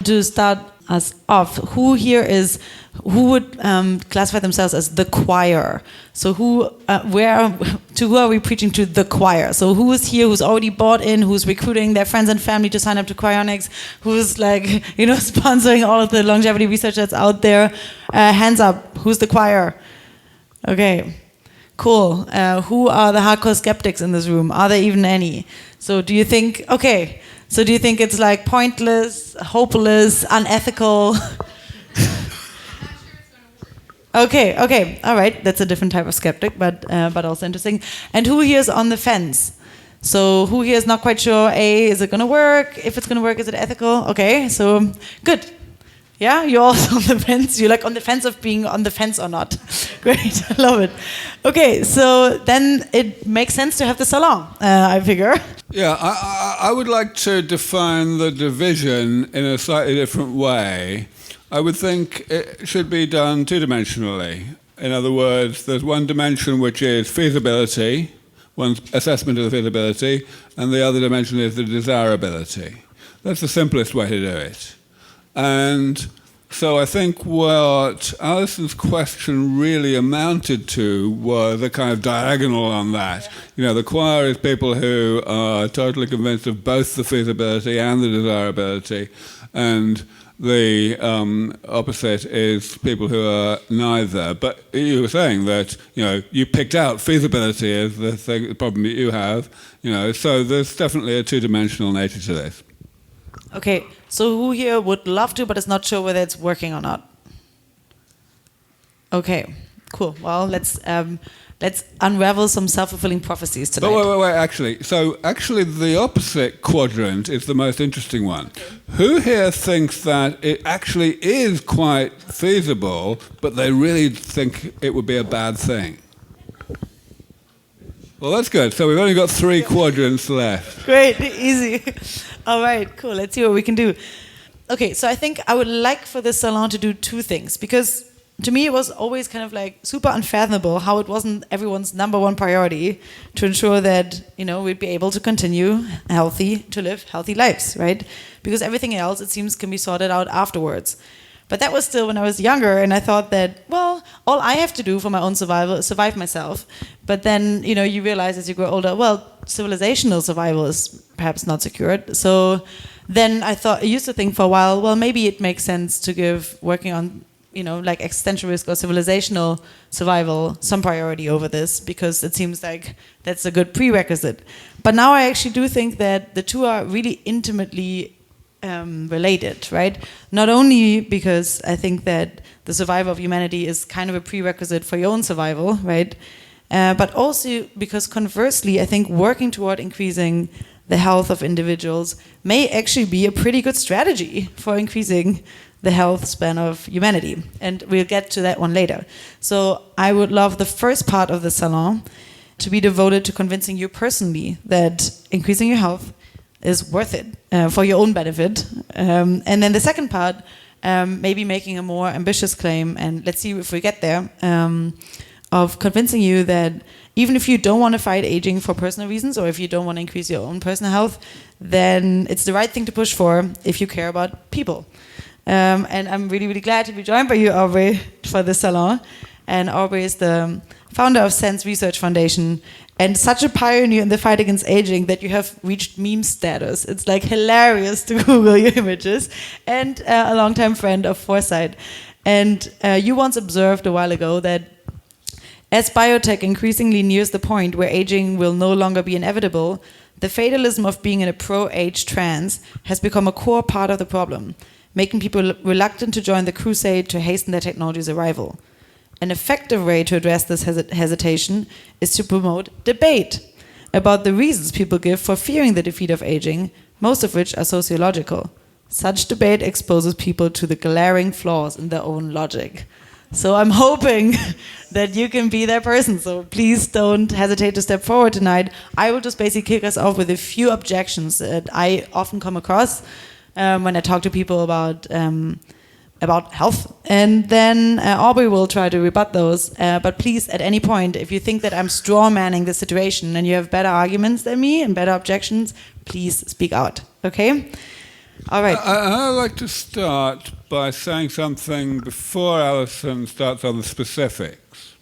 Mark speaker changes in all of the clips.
Speaker 1: To start us off, who would classify themselves as the choir? So who are we preaching to? The choir. So who is here who's already bought in, who's recruiting their friends and family to sign up to cryonics, who's sponsoring all of the longevity research that's out there? Hands up, who's the choir? Okay, cool. Who are the hardcore skeptics in this room? Are there even any? So do you think it's like pointless, hopeless, unethical? Okay, all right. That's a different type of skeptic, but also interesting. And who here is on the fence? So who here is not quite sure? Is it going to work? If it's going to work, is it ethical? Okay, so good. Yeah, you're also on the fence. You're like on the fence of being on the fence or not. Great, I love it. Okay, so then it makes sense to have the salon, I figure.
Speaker 2: Yeah, I would like to define the division in a slightly different way. I would think it should be done two-dimensionally. In other words, there's one dimension which is feasibility, one's assessment of the feasibility, and the other dimension is the desirability. That's the simplest way to do it. And so I think what Alison's question really amounted to was a kind of diagonal on that. The choir is people who are totally convinced of both the feasibility and the desirability, and the opposite is people who are neither. But you were saying that you picked out feasibility as the problem that you have. So there's definitely a two-dimensional nature to this.
Speaker 1: Okay, so who here would love to, but is not sure whether it's working or not? Okay, cool. Well, let's unravel some self-fulfilling prophecies tonight.
Speaker 2: But wait, actually. So actually the opposite quadrant is the most interesting one. Okay. Who here thinks that it actually is quite feasible, but they really think it would be a bad thing? Well, that's good. So we've only got 3 quadrants left.
Speaker 1: Great, easy. All right, cool. Let's see what we can do. Okay, so I think I would like for this salon to do 2 things, because to me it was always kind of like super unfathomable how it wasn't everyone's number one priority to ensure that we'd be able to continue to live healthy lives, right? Because everything else, it seems, can be sorted out afterwards. But that was still when I was younger, and I thought that, well, all I have to do for my own survival is survive myself. But then, you realize as you grow older, well, civilizational survival is perhaps not secured. So then I used to think for a while, well, maybe it makes sense to give working on, like existential risk or civilizational survival some priority over this, because it seems like that's a good prerequisite. But now I actually do think that the two are really intimately related, right? Not only because I think that the survival of humanity is kind of a prerequisite for your own survival, right? But also because conversely, I think working toward increasing the health of individuals may actually be a pretty good strategy for increasing the health span of humanity. And we'll get to that one later. So I would love the first part of the salon to be devoted to convincing you personally that increasing your health is worth it for your own benefit. And then the second part, maybe making a more ambitious claim, and let's see if we get there, of convincing you that even if you don't want to fight aging for personal reasons, or if you don't want to increase your own personal health, then it's the right thing to push for if you care about people. And I'm really, really glad to be joined by you, Aubrey, for this salon. And Aubrey is the founder of SENS Research Foundation, and such a pioneer in the fight against aging that you have reached meme status. It's like hilarious to Google your images. And a longtime friend of Foresight. And you once observed a while ago that as biotech increasingly nears the point where aging will no longer be inevitable, the fatalism of being in a pro-age trance has become a core part of the problem, making people reluctant to join the crusade to hasten their technology's arrival. An effective way to address this hesitation is to promote debate about the reasons people give for fearing the defeat of aging, most of which are sociological. Such debate exposes people to the glaring flaws in their own logic. So I'm hoping that you can be that person. So please don't hesitate to step forward tonight. I will just basically kick us off with a few objections that I often come across when I talk to people about health, and then Aubrey will try to rebut those. But please, at any point, if you think that I'm straw-manning the situation and you have better arguments than me and better objections, please speak out, okay? All right.
Speaker 2: I'd like to start by saying something before Allison starts on the specifics.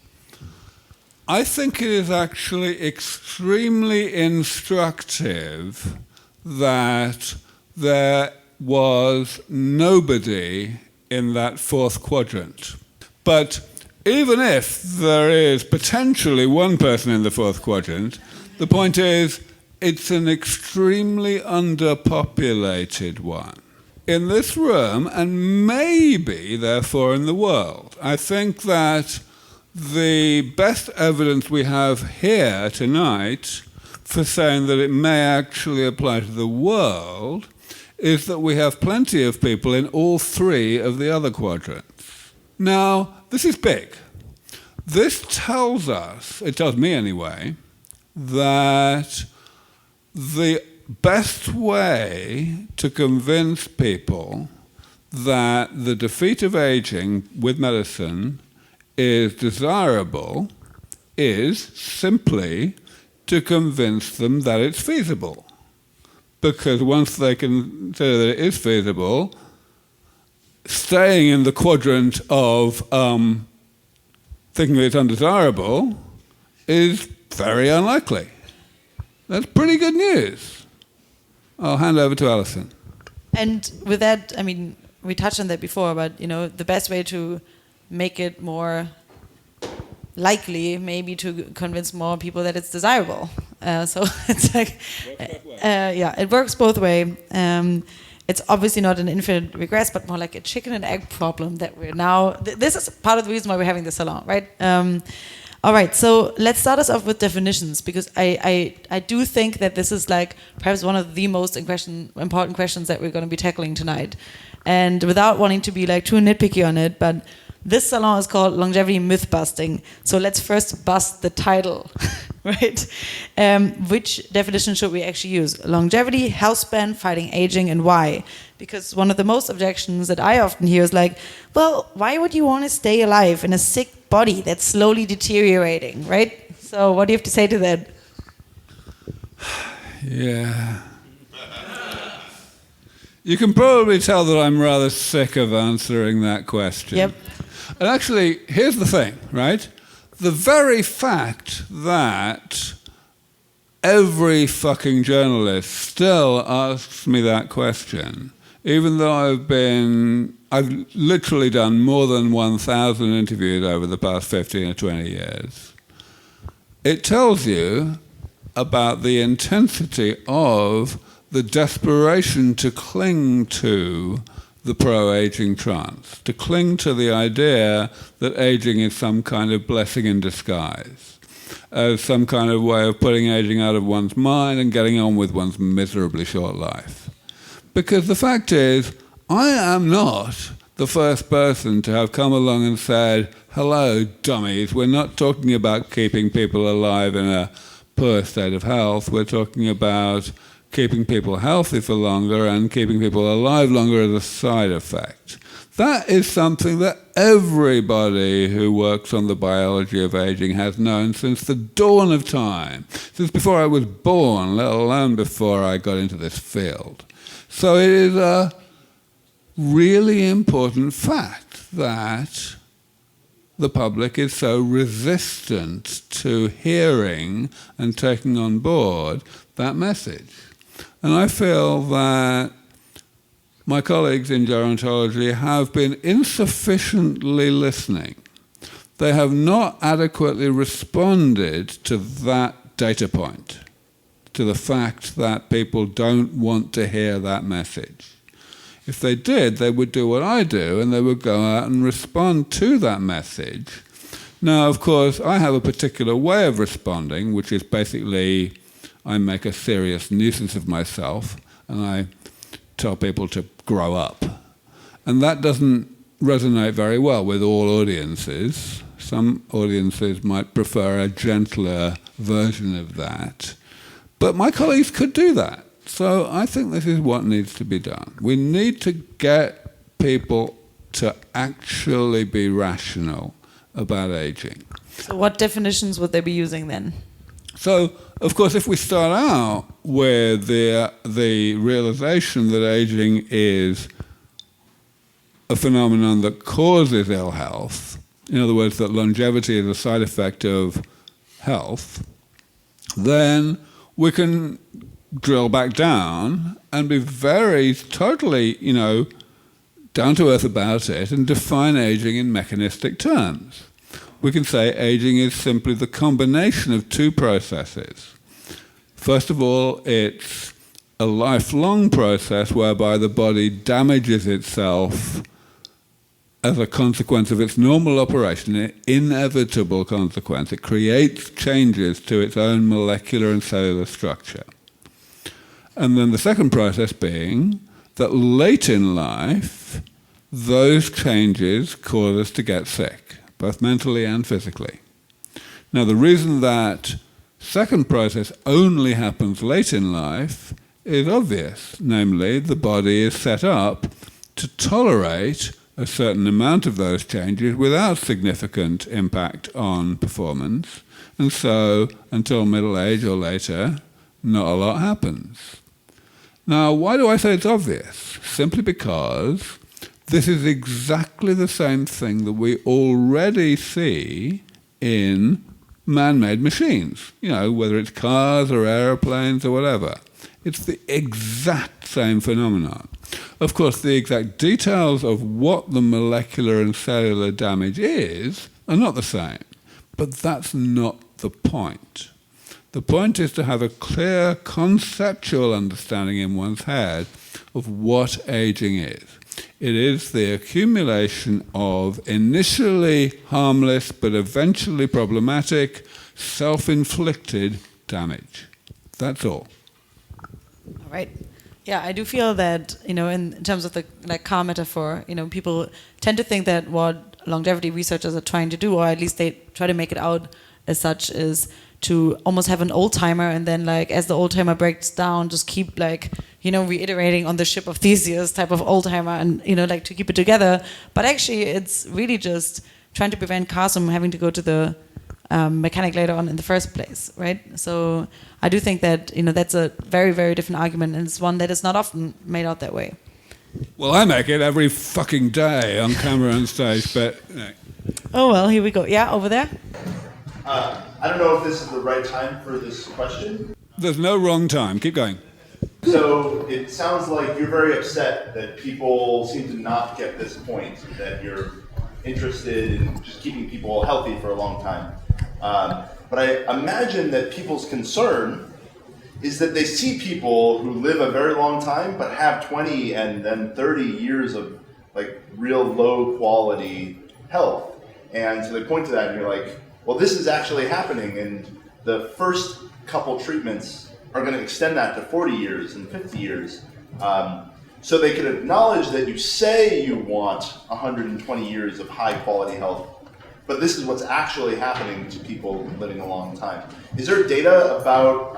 Speaker 2: I think it is actually extremely instructive that there was nobody in that fourth quadrant. But even if there is potentially one person in the fourth quadrant, the point is it's an extremely underpopulated one. In this room, and maybe therefore in the world, I think that the best evidence we have here tonight for saying that it may actually apply to the world is that we have plenty of people in all three of the other quadrants. Now, this is big. This tells us, it tells me anyway, that the best way to convince people that the defeat of aging with medicine is desirable is simply to convince them that it's feasible. Because once they consider that it is feasible, staying in the quadrant of thinking that it's undesirable is very unlikely. That's pretty good news. I'll hand over to Allison.
Speaker 1: And with that, I mean, we touched on that before, but the best way to make it more likely, maybe to convince more people that it's desirable. So it's like, it works both ways. It's obviously not an infinite regress, but more like a chicken and egg problem that we're now. This is part of the reason why we're having this salon, right? All right, so let's start us off with definitions, because I do think that this is like perhaps one of the most important questions that we're going to be tackling tonight. And without wanting to be like too nitpicky on it, but this salon is called Longevity Myth Busting. So let's first bust the title, right? Which definition should we actually use? Longevity, health span, fighting aging, and why? Because one of the most objections that I often hear is like, well, why would you want to stay alive in a sick body that's slowly deteriorating, right? So what do you have to say to that?
Speaker 2: Yeah. You can probably tell that I'm rather sick of answering that question.
Speaker 1: Yep.
Speaker 2: And actually, here's the thing, right? The very fact that every fucking journalist still asks me that question, even though I've literally done more than 1,000 interviews over the past 15 or 20 years, it tells you about the intensity of the desperation to cling to the pro-aging trance, to cling to the idea that aging is some kind of blessing in disguise, as some kind of way of putting aging out of one's mind and getting on with one's miserably short life. Because the fact is, I am not the first person to have come along and said, hello, dummies, we're not talking about keeping people alive in a poor state of health, we're talking about keeping people healthy for longer and keeping people alive longer as a side effect. That is something that everybody who works on the biology of aging has known since the dawn of time, since before I was born, let alone before I got into this field. So it is a really important fact that the public is so resistant to hearing and taking on board that message. And I feel that my colleagues in gerontology have been insufficiently listening. They have not adequately responded to that data point, to the fact that people don't want to hear that message. If they did, they would do what I do, and they would go out and respond to that message. Now, of course, I have a particular way of responding, which is basically I make a serious nuisance of myself, and I tell people to grow up. And that doesn't resonate very well with all audiences. Some audiences might prefer a gentler version of that. But my colleagues could do that. So I think this is what needs to be done. We need to get people to actually be rational about aging.
Speaker 1: So what definitions would they be using then?
Speaker 2: So, of course, if we start out with the realization that aging is a phenomenon that causes ill health, in other words, that longevity is a side effect of health, then we can drill back down and be very totally, down to earth about it and define aging in mechanistic terms. We can say aging is simply the combination of two processes. First of all, it's a lifelong process whereby the body damages itself as a consequence of its normal operation, an inevitable consequence. It creates changes to its own molecular and cellular structure. And then the second process being that late in life, those changes cause us to get sick, both mentally and physically. Now, the reason that second process only happens late in life is obvious. Namely, the body is set up to tolerate a certain amount of those changes without significant impact on performance. And so, until middle age or later, not a lot happens. Now, why do I say it's obvious? Simply because this is exactly the same thing that we already see in man-made machines, whether it's cars or aeroplanes or whatever. It's the exact same phenomenon. Of course, the exact details of what the molecular and cellular damage is are not the same, but that's not the point. The point is to have a clear conceptual understanding in one's head of what aging is. It is the accumulation of initially harmless but eventually problematic, self-inflicted damage. That's all.
Speaker 1: All right. Yeah, I do feel that, in terms of the car metaphor, people tend to think that what longevity researchers are trying to do, or at least they try to make it out as such, is to almost have an old timer, and then as the old timer breaks down, just keep reiterating on the ship of Theseus type of old timer, and to keep it together. But actually, it's really just trying to prevent cars from having to go to the mechanic later on in the first place, right? So I do think that that's a very, very different argument, and it's one that is not often made out that way.
Speaker 2: Well, I make it every fucking day on camera and stage, but.
Speaker 1: Oh well, here we go. Yeah, over there.
Speaker 3: I don't know if this is the right time for this question.
Speaker 2: There's no wrong time. Keep going.
Speaker 3: So it sounds like you're very upset that people seem to not get this point, that you're interested in just keeping people healthy for a long time. But I imagine that people's concern is that they see people who live a very long time but have 20 and then 30 years of real low quality health. And so they point to that and you're like, well, this is actually happening, and the first couple treatments are going to extend that to 40 years and 50 years. So they can acknowledge that you say you want 120 years of high quality health, but this is what's actually happening to people living a long time. Is there data about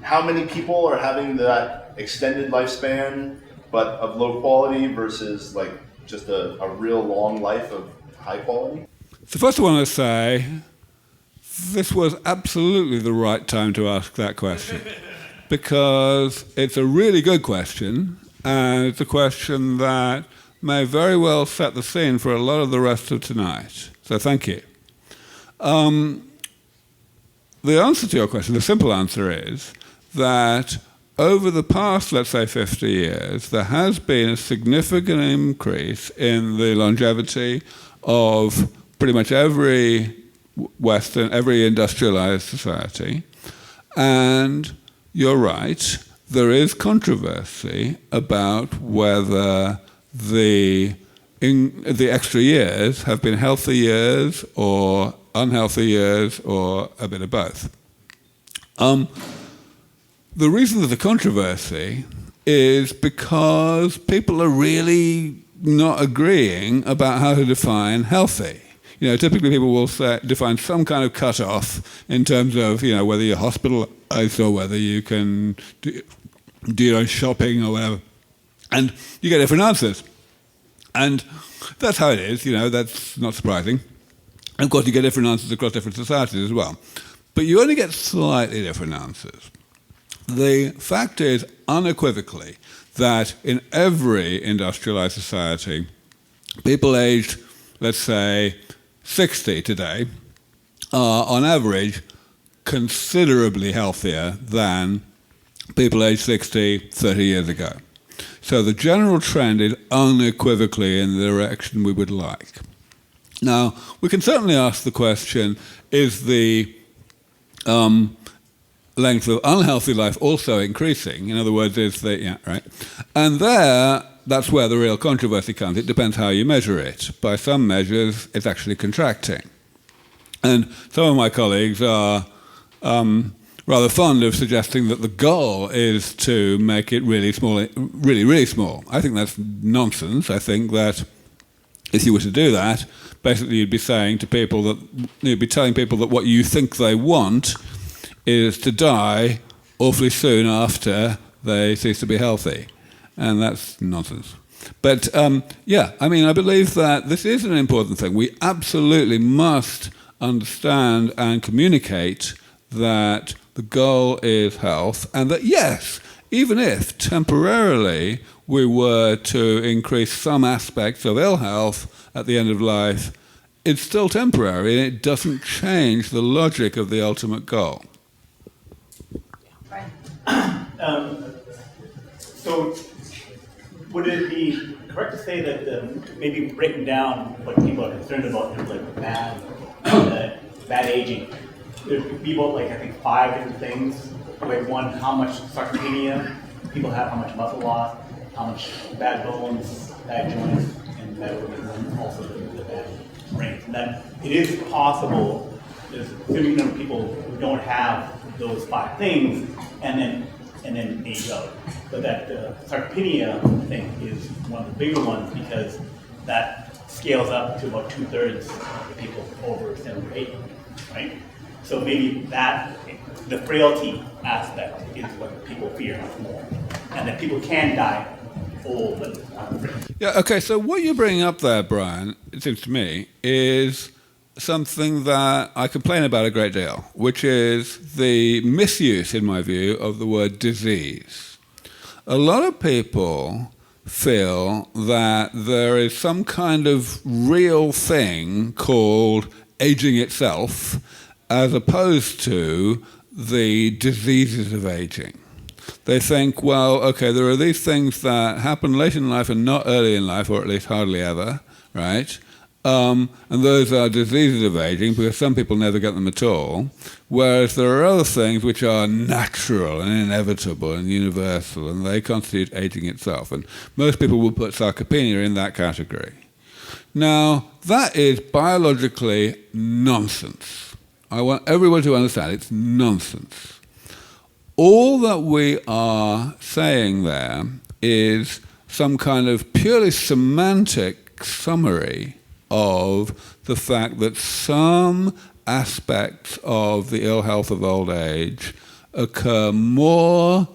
Speaker 3: how many people are having that extended lifespan, but of low quality versus just a real long life of high quality?
Speaker 2: So first I want to say, this was absolutely the right time to ask that question, because it's a really good question, and it's a question that may very well set the scene for a lot of the rest of tonight. So thank you. The answer to your question, the simple answer is that over the past, let's say, 50 years, there has been a significant increase in the longevity of pretty much every every industrialized society. And you're right, there is controversy about whether the extra years have been healthy years or unhealthy years or a bit of both. The reason there's a controversy is because people are really not agreeing about how to define healthy. Typically people will define some kind of cutoff in terms of, whether you're hospitalized or whether you can do your own shopping or whatever. And you get different answers. And that's how it is, that's not surprising. And of course you get different answers across different societies as well. but you only get slightly different answers. The fact is, unequivocally, that in every industrialized society, people aged, let's say, 60 today are, on average, considerably healthier than people aged 60 30 years ago. So the general trend is unequivocally in the direction we would like. Now, we can certainly ask the question, is the length of unhealthy life also increasing? In other words, is the, yeah, right? And that's where the real controversy comes. It depends how you measure it. By some measures, it's actually contracting. And some of my colleagues are rather fond of suggesting that the goal is to make it really small, really, really small. I think that's nonsense. I think that if you were to do that, basically you'd be saying to people that, you'd be telling people that what you think they want is to die awfully soon after they cease to be healthy. And that's nonsense. But yeah, I mean, I believe that this is an important thing. We absolutely must understand and communicate that the goal is health, and that yes, even if temporarily we were to increase some aspects of ill health at the end of life, it's still temporary and it doesn't change the logic of the ultimate goal.
Speaker 4: So would it be correct to say that maybe breaking down what people are concerned about, like bad aging, there'd be about, like, I think 5 different things. Like, one, how much sarcopenia people have, how much muscle loss, how much bad bones, bad joints, and bad organs, also the bad brains. And that it is possible, there's a significant number of people who don't have those 5 things, and then age out. But that sarcopenia thing is one of the bigger ones, because that scales up to about 2/3 of the people over 7 or 8, right? So maybe that, the frailty aspect is what people fear much more. And that people can die old, but unfrail.
Speaker 2: Yeah, okay, so what you're bringing up there, Brian, it seems to me, is something that I complain about a great deal, which is the misuse, in my view, of the word disease. A lot of people feel that there is some kind of real thing called aging itself, as opposed to the diseases of aging. They think, well, okay, there are these things that happen late in life and not early in life, or at least hardly ever, right? And those are diseases of aging, because some people never get them at all, whereas there are other things which are natural and inevitable and universal, and they constitute aging itself. And most people will put sarcopenia in that category. Now, that is biologically nonsense. I want everyone to understand it's nonsense. All that we are saying there is some kind of purely semantic summary of the fact that some aspects of the ill health of old age occur more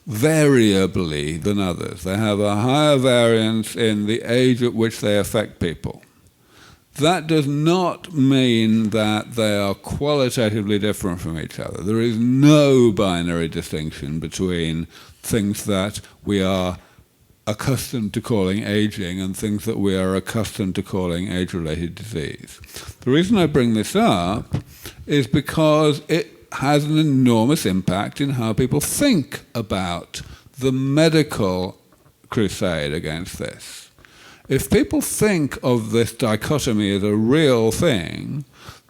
Speaker 2: variably than others. They have a higher variance in the age at which they affect people. That does not mean that they are qualitatively different from each other. There is no binary distinction between things that we are accustomed to calling aging and things that we are accustomed to calling age-related disease. The reason I bring this up is because it has an enormous impact in how people think about the medical crusade against this. If people think of this dichotomy as a real thing,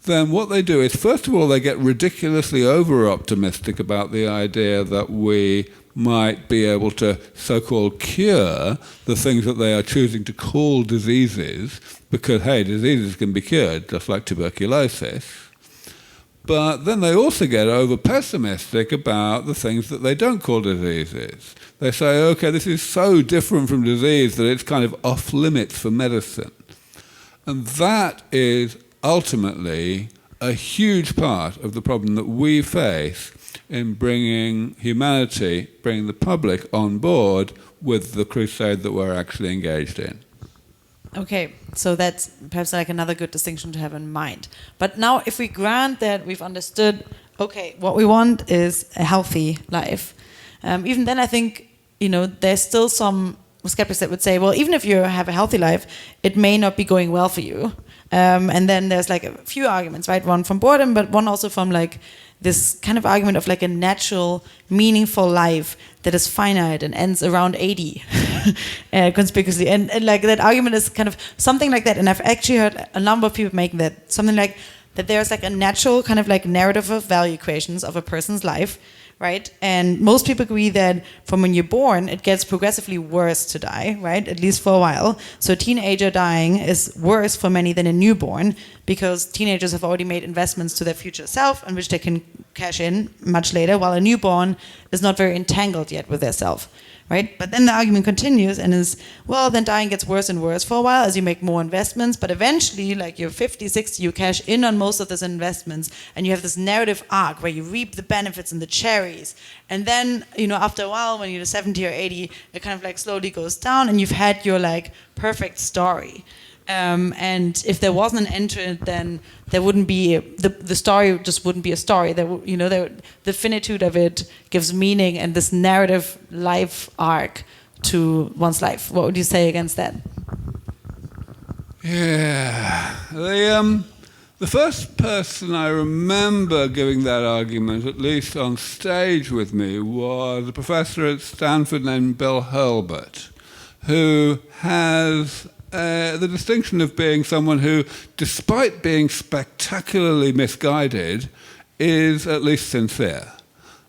Speaker 2: then what they do is, first of all, they get ridiculously over-optimistic about the idea that we might be able to so-called cure the things that they are choosing to call diseases, because, hey, diseases can be cured, just like tuberculosis. But then they also get over-pessimistic about the things that they don't call diseases. They say, okay, this is so different from disease that it's kind of off-limits for medicine. And that is ultimately a huge part of the problem that we face in bringing humanity, bringing the public on board with the crusade that we're actually engaged in.
Speaker 1: Okay, so that's perhaps like another good distinction to have in mind. But now if we grant that we've understood okay, what we want is a healthy life. Even then, I think, there's still some skeptics that would say, well, even if you have a healthy life, it may not be going well for you. And then there's like a few arguments, right? One from boredom, but one also from like this kind of argument of like a natural, meaningful life that is finite and ends around 80, conspicuously. And like that argument is kind of something like that. And I've actually heard a number of people make that, something like that there's like a natural kind of like narrative of value equations of a person's life, right? And most people agree that from when you're born, it gets progressively worse to die, right? At least for a while. So a teenager dying is worse for many than a newborn, because teenagers have already made investments to their future self, in which they can cash in much later, while a newborn is not very entangled yet with their self, right? But then the argument continues and is, well, then dying gets worse and worse for a while as you make more investments, but eventually, like you're 50, 60, you cash in on most of those investments, and you have this narrative arc where you reap the benefits and the cherries. And then, after a while, when you're 70 or 80, it kind of like slowly goes down, and you've had your like perfect story. And if there wasn't an end to it, then there wouldn't be the story. Just wouldn't be a story. The finitude of it gives meaning and this narrative life arc to one's life. What would you say against that?
Speaker 2: Yeah, the first person I remember giving that argument, at least on stage with me, was a professor at Stanford named Bill Hurlbut, who has the distinction of being someone who, despite being spectacularly misguided, is at least sincere.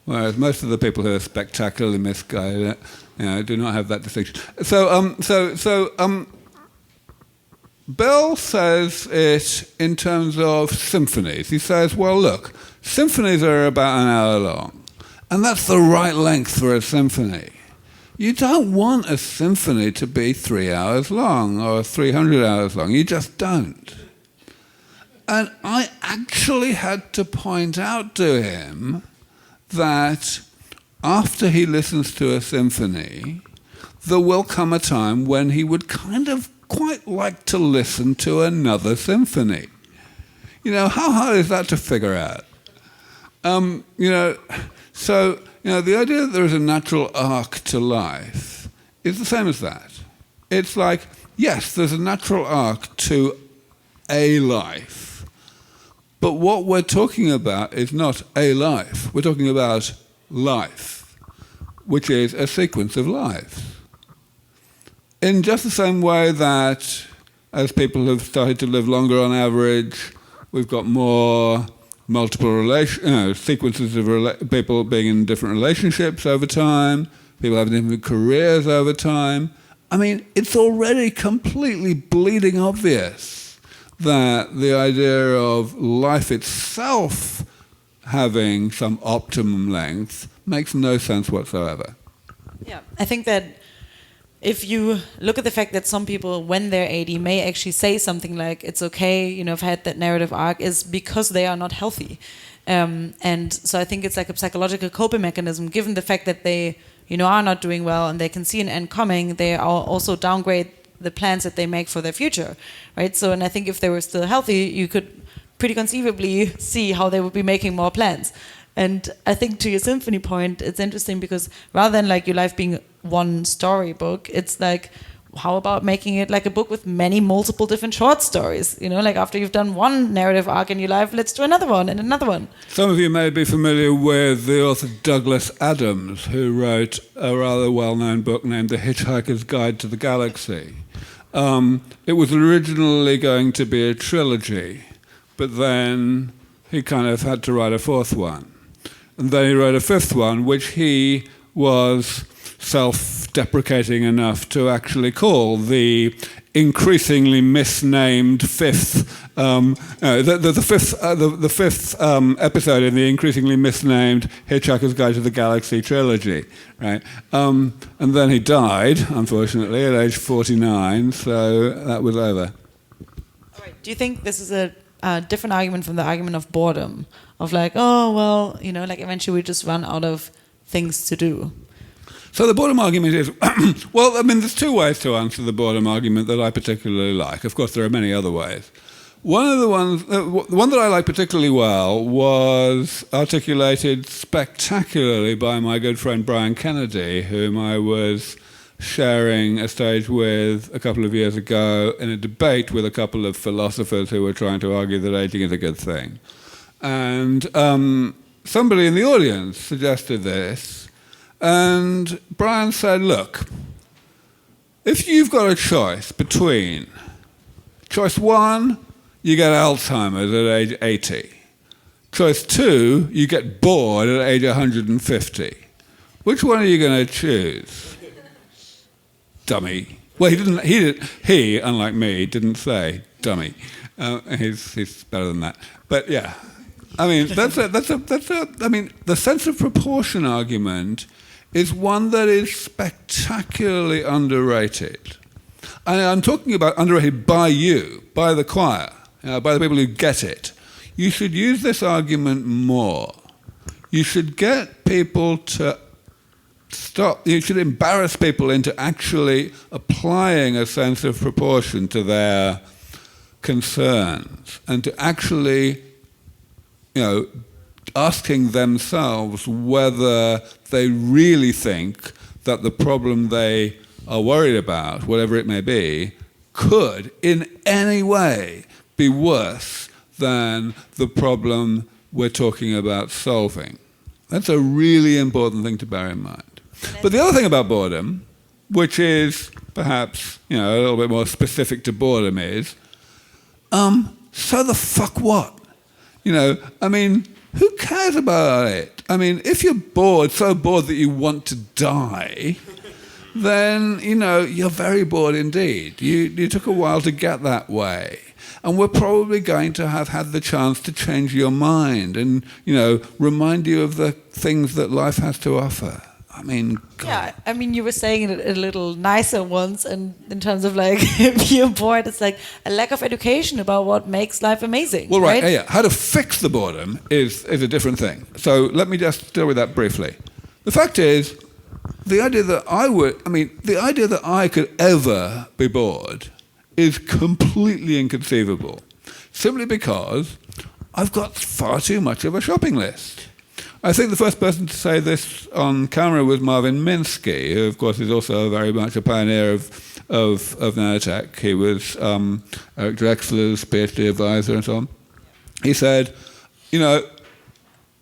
Speaker 2: Whereas most of the people who are spectacularly misguided, do not have that distinction. So Bill says it in terms of symphonies. He says, well, look, symphonies are about an hour long, and that's the right length for a symphony. You don't want a symphony to be 3 hours long or 300 hours long. You just don't. And I actually had to point out to him that after he listens to a symphony, there will come a time when he would kind of quite like to listen to another symphony. How hard is that to figure out? The idea that there is a natural arc to life is the same as that. It's like, yes, there's a natural arc to a life, but what we're talking about is not a life. We're talking about life, which is a sequence of lives. In just the same way that as people have started to live longer on average, we've got more multiple sequences of people being in different relationships over time, people having different careers over time. I mean, it's already completely bleeding obvious that the idea of life itself having some optimum length makes no sense whatsoever.
Speaker 1: Yeah, I think that if you look at the fact that some people, when they're 80, may actually say something like, it's okay, I've had that narrative arc, is because they are not healthy. And so I think it's like a psychological coping mechanism, given the fact that they, are not doing well and they can see an end coming, they also downgrade the plans that they make for their future, right? So, and I think if they were still healthy, you could pretty conceivably see how they would be making more plans. And I think to your symphony point, it's interesting because rather than like your life being one storybook, it's like, how about making it like a book with multiple different short stories? Like after you've done one narrative arc in your life, let's do another one and another one.
Speaker 2: Some of you may be familiar with the author Douglas Adams, who wrote a rather well-known book named The Hitchhiker's Guide to the Galaxy. It was originally going to be a trilogy, but then he kind of had to write a fourth one. And then he wrote a fifth one, which he was self-deprecating enough to actually call the increasingly misnamed fifth, the fifth episode in the increasingly misnamed Hitchhiker's Guide to the Galaxy trilogy, right? And then he died, unfortunately, at age 49, so that was over.
Speaker 1: All right. Do you think this is a different argument from the argument of boredom? Of like, oh, well, like eventually we just run out of things to do.
Speaker 2: So the boredom argument is, well, I mean, there's two ways to answer the boredom argument that I particularly like. Of course, there are many other ways. One of the ones, the one that I liked particularly well was articulated spectacularly by my good friend Brian Kennedy, whom I was sharing a stage with a couple of years ago in a debate with a couple of philosophers who were trying to argue that aging is a good thing. And somebody in the audience suggested this, and Brian said, look, if you've got a choice between choice 1, you get Alzheimer's at age 80. Choice 2, you get bored at age 150. Which one are you going to choose? Dummy. Well, he, unlike me, didn't say dummy. He's better than that. But yeah, I mean, I mean, the sense of proportion argument is one that is spectacularly underrated. And I'm talking about underrated by you, by the choir, by the people who get it. You should use this argument more. You should get people to stop, you should embarrass people into actually applying a sense of proportion to their concerns and to actually, asking themselves whether they really think that the problem they are worried about, whatever it may be, could in any way be worse than the problem we're talking about solving. That's a really important thing to bear in mind. But the other thing about boredom, which is perhaps a little bit more specific to boredom, is so the fuck what? I mean, who cares about it? I mean, if you're bored, so bored that you want to die, then, you're very bored indeed. You took a while to get that way. And we're probably going to have had the chance to change your mind and, remind you of the things that life has to offer. I mean, God.
Speaker 1: Yeah, I mean, you were saying it a little nicer once, and in terms of like being bored, it's like a lack of education about what makes life amazing.
Speaker 2: Well, right, yeah. How to fix the boredom is a different thing. So let me just deal with that briefly. The fact is, the idea that I could ever be bored is completely inconceivable, simply because I've got far too much of a shopping list. I think the first person to say this on camera was Marvin Minsky, who, of course, is also very much a pioneer of nanotech. He was Eric Drexler's PhD advisor and so on. He said,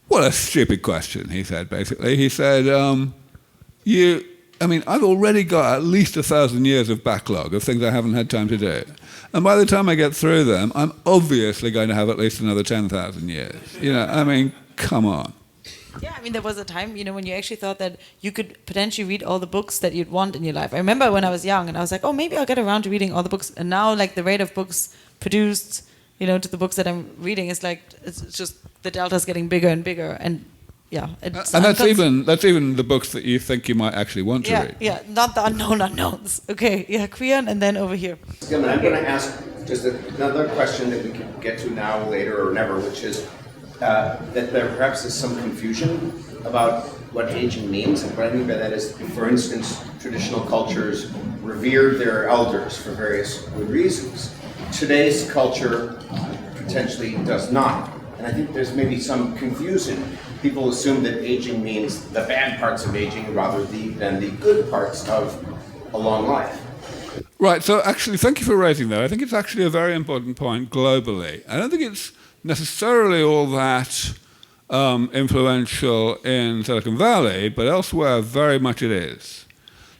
Speaker 2: what a stupid question, he said, basically. He said, I've already got at least 1,000 years of backlog of things I haven't had time to do. And by the time I get through them, I'm obviously going to have at least another 10,000 years. Come on.
Speaker 1: Yeah, I mean, there was a time, when you actually thought that you could potentially read all the books that you'd want in your life. I remember when I was young and I was like, oh, maybe I'll get around to reading all the books. And now, like, the rate of books produced, to the books that I'm reading is like, it's just the delta's getting bigger and bigger. And yeah.
Speaker 2: And that's even the books that you think you might actually want to read.
Speaker 1: Yeah, not the unknown unknowns. Okay, yeah, Quian, and then over here.
Speaker 5: I'm going to ask just another question that we can get to now, later, or never, which is, that there perhaps is some confusion about what aging means. And what I mean by that is, for instance, traditional cultures revered their elders for various good reasons. Today's culture potentially does not. And I think there's maybe some confusion. People assume that aging means the bad parts of aging rather than the good parts of a long life.
Speaker 2: Right, so actually, thank you for raising that. I think it's actually a very important point globally. I don't think it's necessarily all that influential in Silicon Valley, but elsewhere very much it is.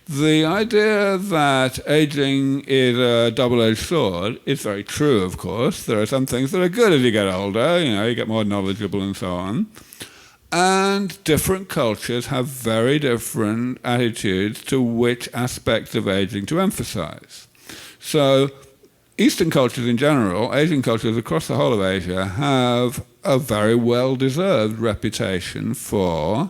Speaker 2: The idea that aging is a double-edged sword is very true, of course. There are some things that are good as you get older, you get more knowledgeable and so on. And different cultures have very different attitudes to which aspects of aging to emphasize. So Eastern cultures in general, Asian cultures across the whole of Asia, have a very well-deserved reputation for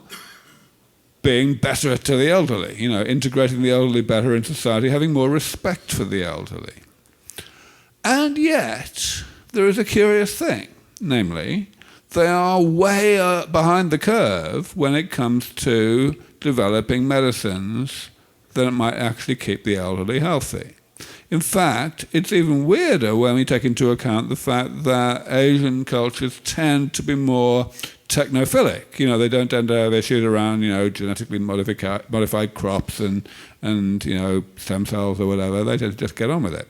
Speaker 2: being better to the elderly, integrating the elderly better in society, having more respect for the elderly. And yet, there is a curious thing, namely, they are way behind the curve when it comes to developing medicines that might actually keep the elderly healthy. In fact, it's even weirder when we take into account the fact that Asian cultures tend to be more technophilic. They don't tend to have issues around, genetically modified crops and stem cells or whatever. They just get on with it.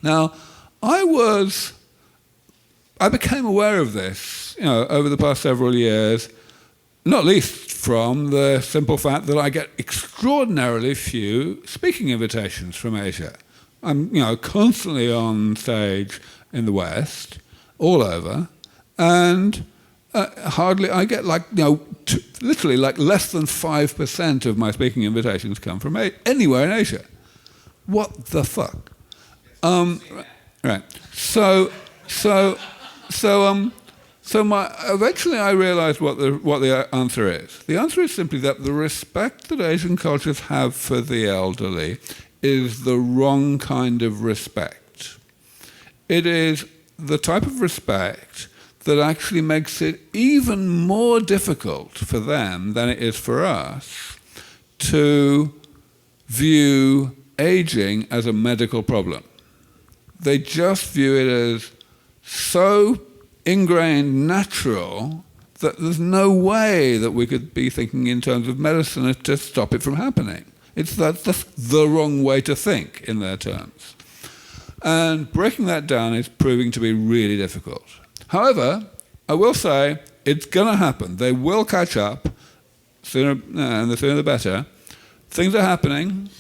Speaker 2: Now, I became aware of this, over the past several years, not least from the simple fact that I get extraordinarily few speaking invitations from Asia. I'm, constantly on stage in the West, all over, and hardly, I get literally less than 5% of my speaking invitations come from anywhere in Asia. What the fuck? Right. So eventually I realized what the answer is. The answer is simply that the respect that Asian cultures have for the elderly is the wrong kind of respect. It is the type of respect that actually makes it even more difficult for them than it is for us to view aging as a medical problem. They just view it as so ingrained natural that there's no way that we could be thinking in terms of medicine to stop it from happening. That's the wrong way to think in their terms. And breaking that down is proving to be really difficult. However, I will say it's going to happen. They will catch up sooner, and the sooner the better. Things are happening.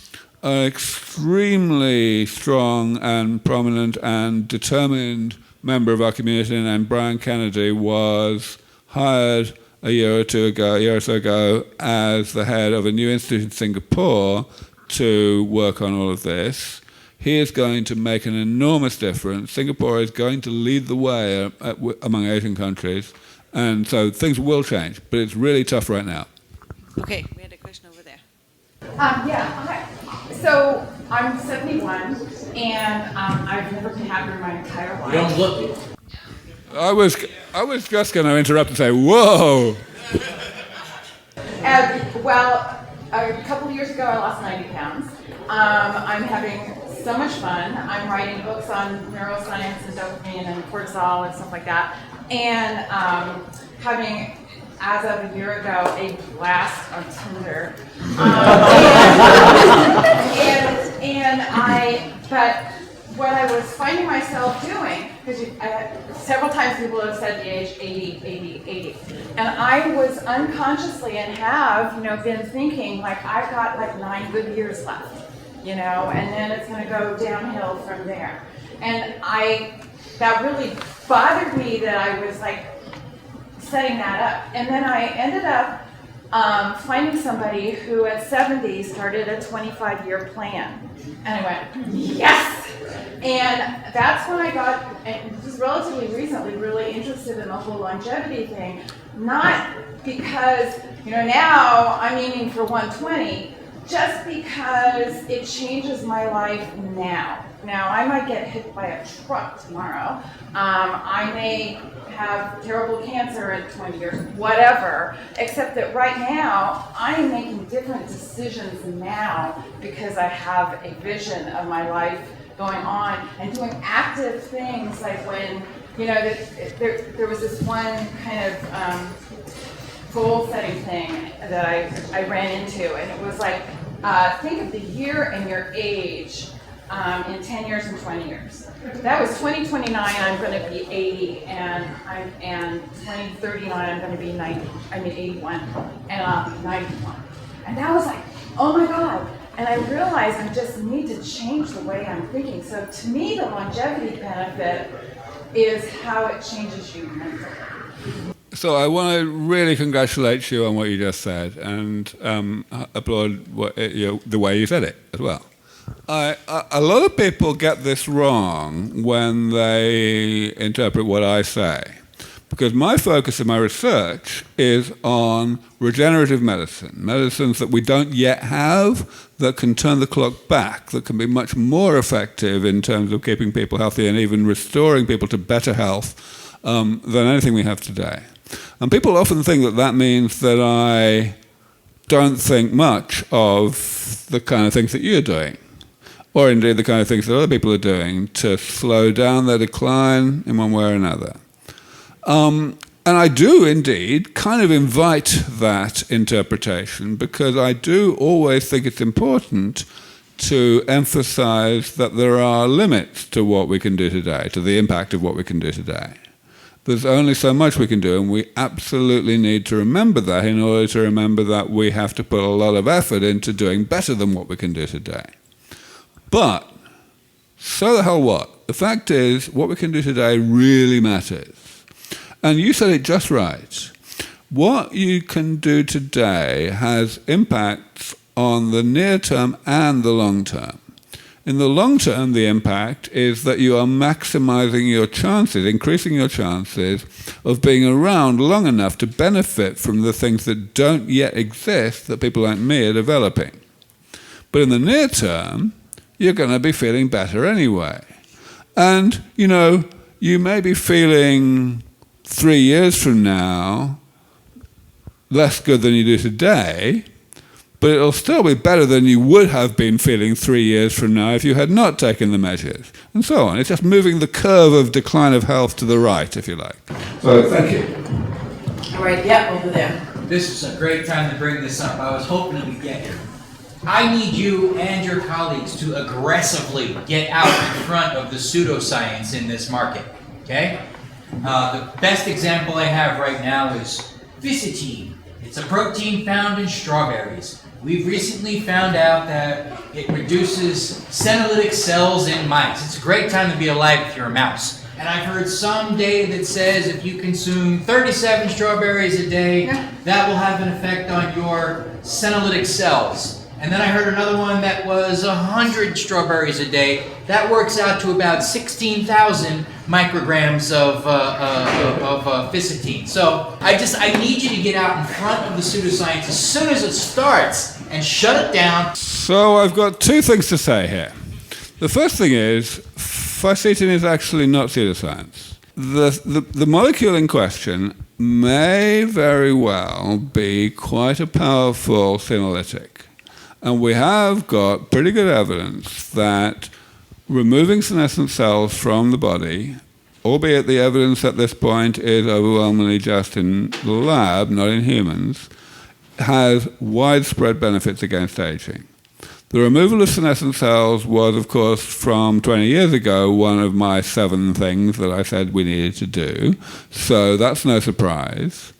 Speaker 2: An extremely strong and prominent and determined member of our community named Brian Kennedy was hired a year or so ago as the head of a new institute in Singapore to work on all of this. He is going to make an enormous difference. Singapore is going to lead the way among Asian countries, and so things will change, but it's really tough right now.
Speaker 1: Okay, we had a question over there.
Speaker 6: So I'm 71, and I've never been happier in my entire life.
Speaker 4: You don't look it.
Speaker 2: I was just going to interrupt and say, whoa!
Speaker 6: A couple of years ago, I lost 90 pounds. I'm having so much fun. I'm writing books on neuroscience and dopamine and cortisol and stuff like that. And having, as of a year ago, a blast on Tinder. But what I was finding myself doing, because several times people have said the age 80, and I was unconsciously and have, been thinking I've got 9 good years left, and then it's going to go downhill from there. And that really bothered me that I was setting that up. And then I ended up finding somebody who at 70 started a 25-year plan. And I went, yes! And that's when I got, and just relatively recently, really interested in the whole longevity thing. Not because, now I'm aiming for 120, just because it changes my life now. Now, I might get hit by a truck tomorrow. I may have terrible cancer in 20 years, whatever, except that right now, I am making different decisions now because I have a vision of my life going on and doing active things like when, there was this one kind of goal setting thing that I ran into, and it was think of the year and your age in 10 years and 20 years. That was 2029, I'm going to be 80, and 2039, I'm going to be 81, and I'll be 91. And that was oh my God. And I realized I just need to change the way I'm thinking. So to me, the longevity benefit is how it changes you mentally.
Speaker 2: So I want to really congratulate you on what you just said and applaud the way you said it as well. A lot of people get this wrong when they interpret what I say, because my focus in my research is on regenerative medicine, medicines that we don't yet have, that can turn the clock back, that can be much more effective in terms of keeping people healthy and even restoring people to better health than anything we have today. And people often think that means that I don't think much of the kind of things that you're doing. or indeed the kind of things that other people are doing to slow down their decline in one way or another. And I do indeed kind of invite that interpretation, because I do always think it's important to emphasize that there are limits to what we can do today, to the impact of what we can do today. There's only so much we can do, and we absolutely need to remember that in order to remember that we have to put a lot of effort into doing better than what we can do today. But, so the hell what? The fact is, what we can do today really matters. And you said it just right. What you can do today has impacts on the near term and the long term. In the long term, the impact is that you are maximizing your chances, increasing your chances of being around long enough to benefit from the things that don't yet exist that people like me are developing. But in the near term, you're going to be feeling better anyway. And, you may be feeling 3 years from now less good than you do today, but it'll still be better than you would have been feeling 3 years from now if you had not taken the measures, and so on. It's just moving the curve of decline of health to the right, if you like. So, thank you.
Speaker 1: All right, yeah, over there.
Speaker 7: This is a great time to bring this up. I was hoping that we'd get here. I need you and your colleagues to aggressively get out in front of the pseudoscience in this market, okay? The best example I have right now is ficitine. It's a protein found in strawberries. We've recently found out that it reduces senolytic cells in mice. It's a great time to be alive if you're a mouse. And I've heard some data that says if you consume 37 strawberries a day, that will have an effect on your senolytic cells. And then I heard another one that was 100 strawberries a day. That works out to about 16,000 micrograms of ficitine. So I need you to get out in front of the pseudoscience as soon as it starts and shut it down.
Speaker 2: So I've got two things to say here. The first thing is, ficitine is actually not pseudoscience. The molecule in question may very well be quite a powerful senolytic. And we have got pretty good evidence that removing senescent cells from the body, albeit the evidence at this point is overwhelmingly just in the lab, not in humans, has widespread benefits against aging. The removal of senescent cells was, of course, from 20 years ago, one of my 7 things that I said we needed to do. So that's no surprise.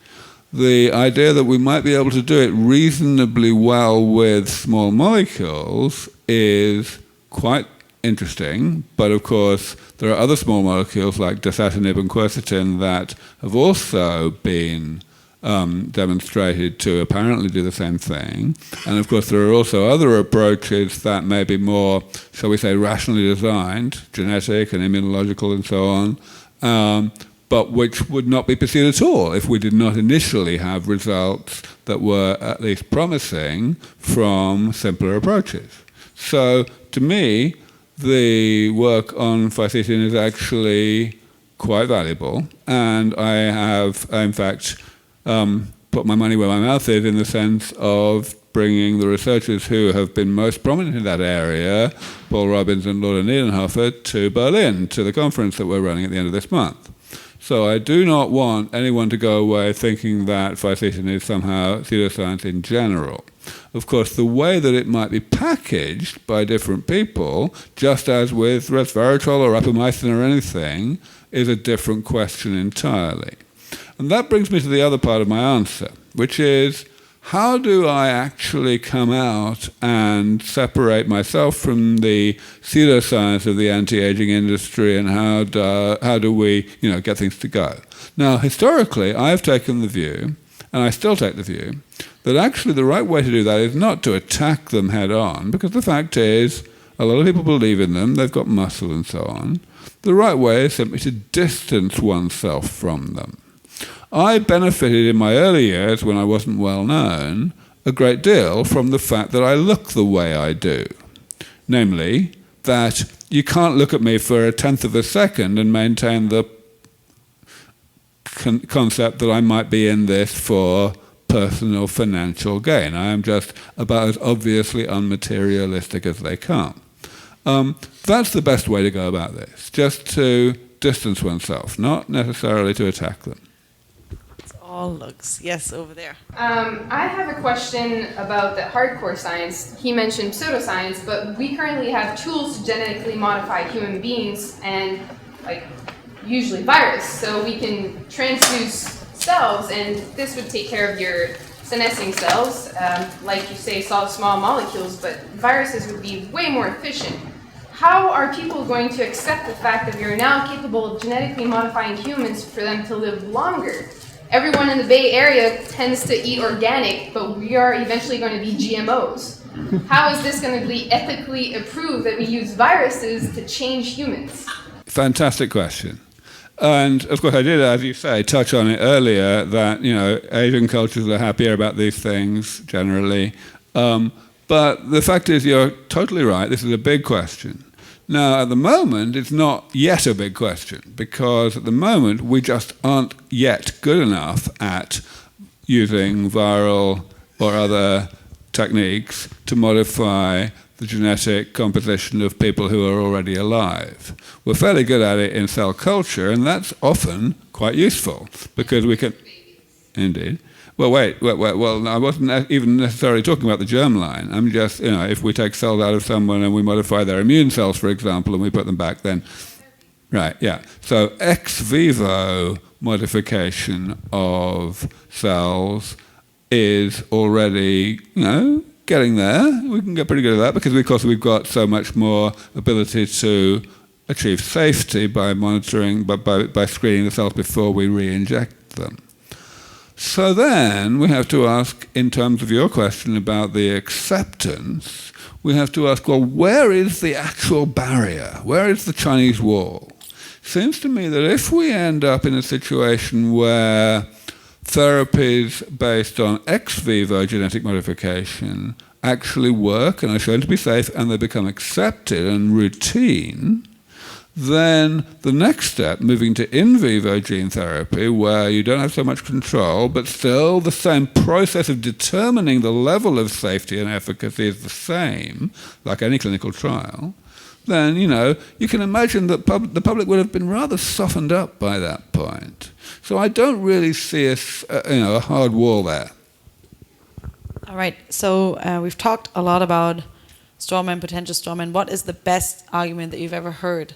Speaker 2: The idea that we might be able to do it reasonably well with small molecules is quite interesting, but of course there are other small molecules like dasatinib and quercetin that have also been demonstrated to apparently do the same thing. And of course there are also other approaches that may be more, shall we say, rationally designed, genetic and immunological and so on, but which would not be pursued at all if we did not initially have results that were at least promising from simpler approaches. So, to me, the work on ficitine is actually quite valuable, and I have, in fact, put my money where my mouth is in the sense of bringing the researchers who have been most prominent in that area, Paul Robbins and Laura Niedenhofer, to Berlin, to the conference that we're running at the end of this month. So I do not want anyone to go away thinking that ficitine is somehow pseudoscience in general. Of course, the way that it might be packaged by different people, just as with resveratrol or rapamycin or anything, is a different question entirely. And that brings me to the other part of my answer, which is, how do I actually come out and separate myself from the pseudoscience of the anti-aging industry, and how do we, get things to go? Now, historically, I have taken the view, and I still take the view, that actually the right way to do that is not to attack them head on, because the fact is, a lot of people believe in them, they've got muscle and so on. The right way is simply to distance oneself from them. I benefited in my early years, when I wasn't well known, a great deal from the fact that I look the way I do. Namely, that you can't look at me for a tenth of a second and maintain the concept that I might be in this for personal financial gain. I am just about as obviously unmaterialistic as they come. That's the best way to go about this, just to distance oneself, not necessarily to attack them.
Speaker 1: It's all looks. Yes, over there.
Speaker 8: I have a question about the hardcore science. He mentioned pseudoscience, but we currently have tools to genetically modify human beings and, like, usually virus. So we can transduce cells, and this would take care of your senescing cells, like you say, small molecules, but viruses would be way more efficient. How are people going to accept the fact that we are now capable of genetically modifying humans for them to live longer? Everyone in the Bay Area tends to eat organic, but we are eventually going to be GMOs. How is this going to be ethically approved that we use viruses to change humans?
Speaker 2: Fantastic question. And of course I did, as you say, touch on it earlier, that, Asian cultures are happier about these things generally. But the fact is, you're totally right, this is a big question. Now, at the moment, it's not yet a big question, because at the moment, we just aren't yet good enough at using viral or other techniques to modify the genetic composition of people who are already alive. We're fairly good at it in cell culture, and that's often quite useful, because we can... Indeed. Well, wait, well, I wasn't even necessarily talking about the germline. I'm just, if we take cells out of someone and we modify their immune cells, for example, and we put them back, then... Right, yeah. So ex vivo modification of cells is already, getting there. We can get pretty good at that because, of course, we've got so much more ability to achieve safety by monitoring, by screening the cells before we re-inject them. So then we have to ask, in terms of your question about the acceptance, we have to ask, well, where is the actual barrier? Where is the Chinese wall? Seems to me that if we end up in a situation where therapies based on ex vivo genetic modification actually work and are shown to be safe and they become accepted and routine, then the next step, moving to in vivo gene therapy, where you don't have so much control, but still the same process of determining the level of safety and efficacy is the same, like any clinical trial, then, you can imagine that the public would have been rather softened up by that point. So I don't really see a hard wall there.
Speaker 1: All right, so we've talked a lot about strawman, potential strawman. What is the best argument that you've ever heard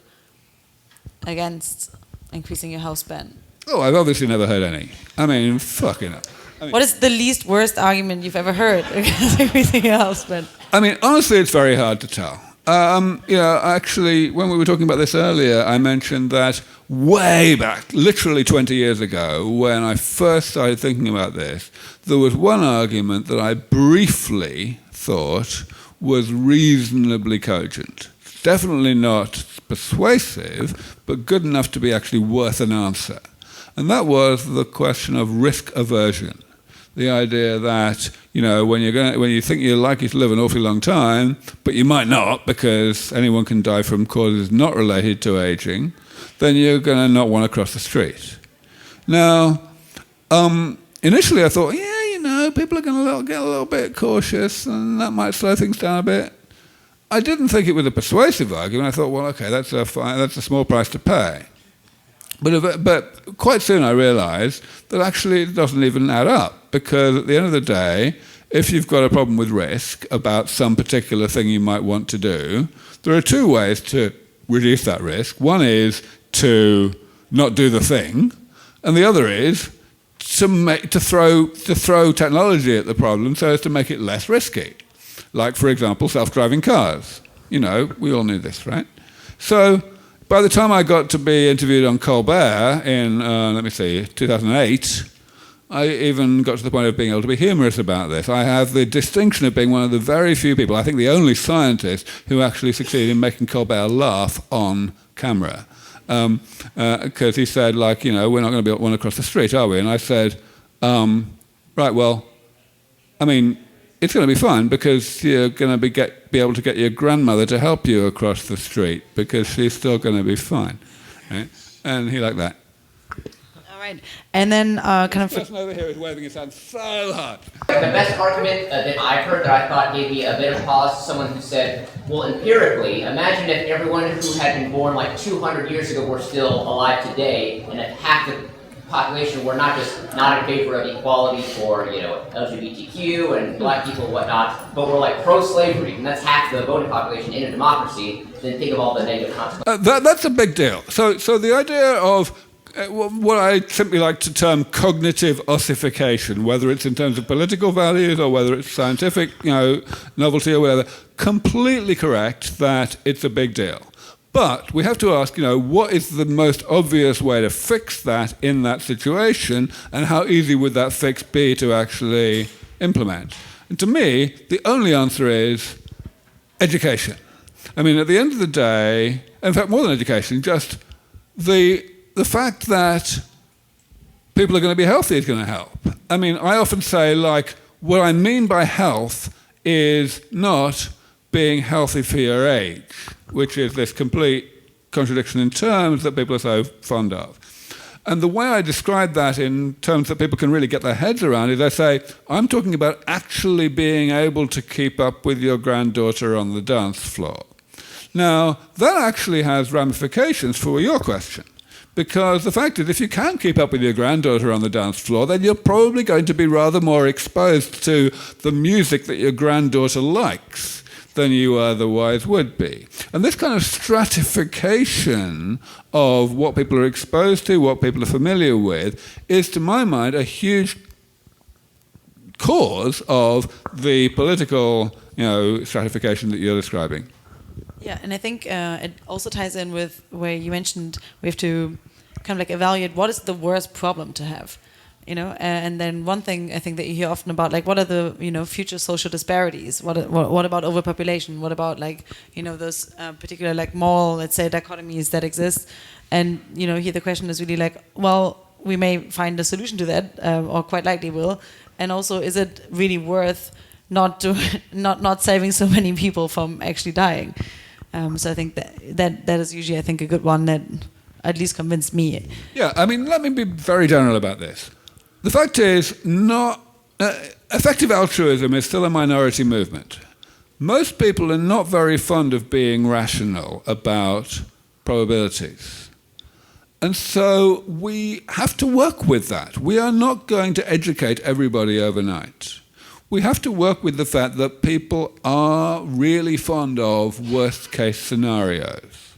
Speaker 1: against increasing your health span?
Speaker 2: Oh, I've obviously never heard any. I mean, fucking hell.
Speaker 1: What is the least worst argument you've ever heard against increasing your health span?
Speaker 2: I mean, honestly, it's very hard to tell. Actually, when we were talking about this earlier, I mentioned that way back, literally 20 years ago, when I first started thinking about this, there was one argument that I briefly thought was reasonably cogent. Definitely not persuasive, but good enough to be actually worth an answer. And that was the question of risk aversion. The idea that, when you think you're likely to live an awfully long time, but you might not because anyone can die from causes not related to aging, then you're going to not want to cross the street. Now, initially I thought, people are going to get a little bit cautious and that might slow things down a bit. I didn't think it was a persuasive argument. I thought, well, okay, that's a small price to pay. But quite soon I realized that actually it doesn't even add up, because at the end of the day, if you've got a problem with risk about some particular thing you might want to do, there are two ways to reduce that risk. One is to not do the thing, and the other is to throw technology at the problem so as to make it less risky. Like, for example, self-driving cars. We all knew this, right? So by the time I got to be interviewed on Colbert in, 2008, I even got to the point of being able to be humorous about this. I have the distinction of being one of the very few people, I think the only scientist, who actually succeeded in making Colbert laugh on camera. Because he said, we're not going to want to cross the street, are we? And I said, right, well, it's going to be fine because you're going to be able to get your grandmother to help you across the street because she's still going to be fine. Right? And he liked that.
Speaker 1: All Right. And then kind of...
Speaker 2: This person over here is waving his hand so hard.
Speaker 9: The best argument that I've heard that I thought gave me a bit of pause is someone who said, well, empirically, imagine if everyone who had been born like 200 years ago were still alive today, and if half the population were not in favor of equality for, LGBTQ and black people and whatnot, but were like pro-slavery, and that's half the voting population in a democracy, then think of all the negative consequences.
Speaker 2: That's a big deal. So the idea of what I simply like to term cognitive ossification, whether it's in terms of political values or whether it's scientific, novelty or whatever, completely correct that it's a big deal. But we have to ask, what is the most obvious way to fix that in that situation, and how easy would that fix be to actually implement? And to me, the only answer is education. I mean, at the end of the day, in fact, more than education, just the fact that people are going to be healthy is going to help. I mean, I often say, what I mean by health is not being healthy for your age, which is this complete contradiction in terms that people are so fond of. And the way I describe that in terms that people can really get their heads around is I say, I'm talking about actually being able to keep up with your granddaughter on the dance floor. Now, that actually has ramifications for your question. Because the fact is, if you can keep up with your granddaughter on the dance floor, then you're probably going to be rather more exposed to the music that your granddaughter likes than you otherwise would be. And this kind of stratification of what people are exposed to, what people are familiar with, is, to my mind, a huge cause of the political, stratification that you're describing.
Speaker 1: Yeah, and I think it also ties in with where you mentioned we have to kind of evaluate what is the worst problem to have. And then one thing I think that you hear often about, what are the future social disparities? What about overpopulation? What about those particular moral, let's say, dichotomies that exist? And here the question is really well, we may find a solution to that, or quite likely will. And also, is it really worth not saving so many people from actually dying? So I think that is usually, I think, a good one that at least convinced me.
Speaker 2: Yeah, I mean, let me be very general about this. The fact is, effective altruism is still a minority movement. Most people are not very fond of being rational about probabilities. And so we have to work with that. We are not going to educate everybody overnight. We have to work with the fact that people are really fond of worst-case scenarios.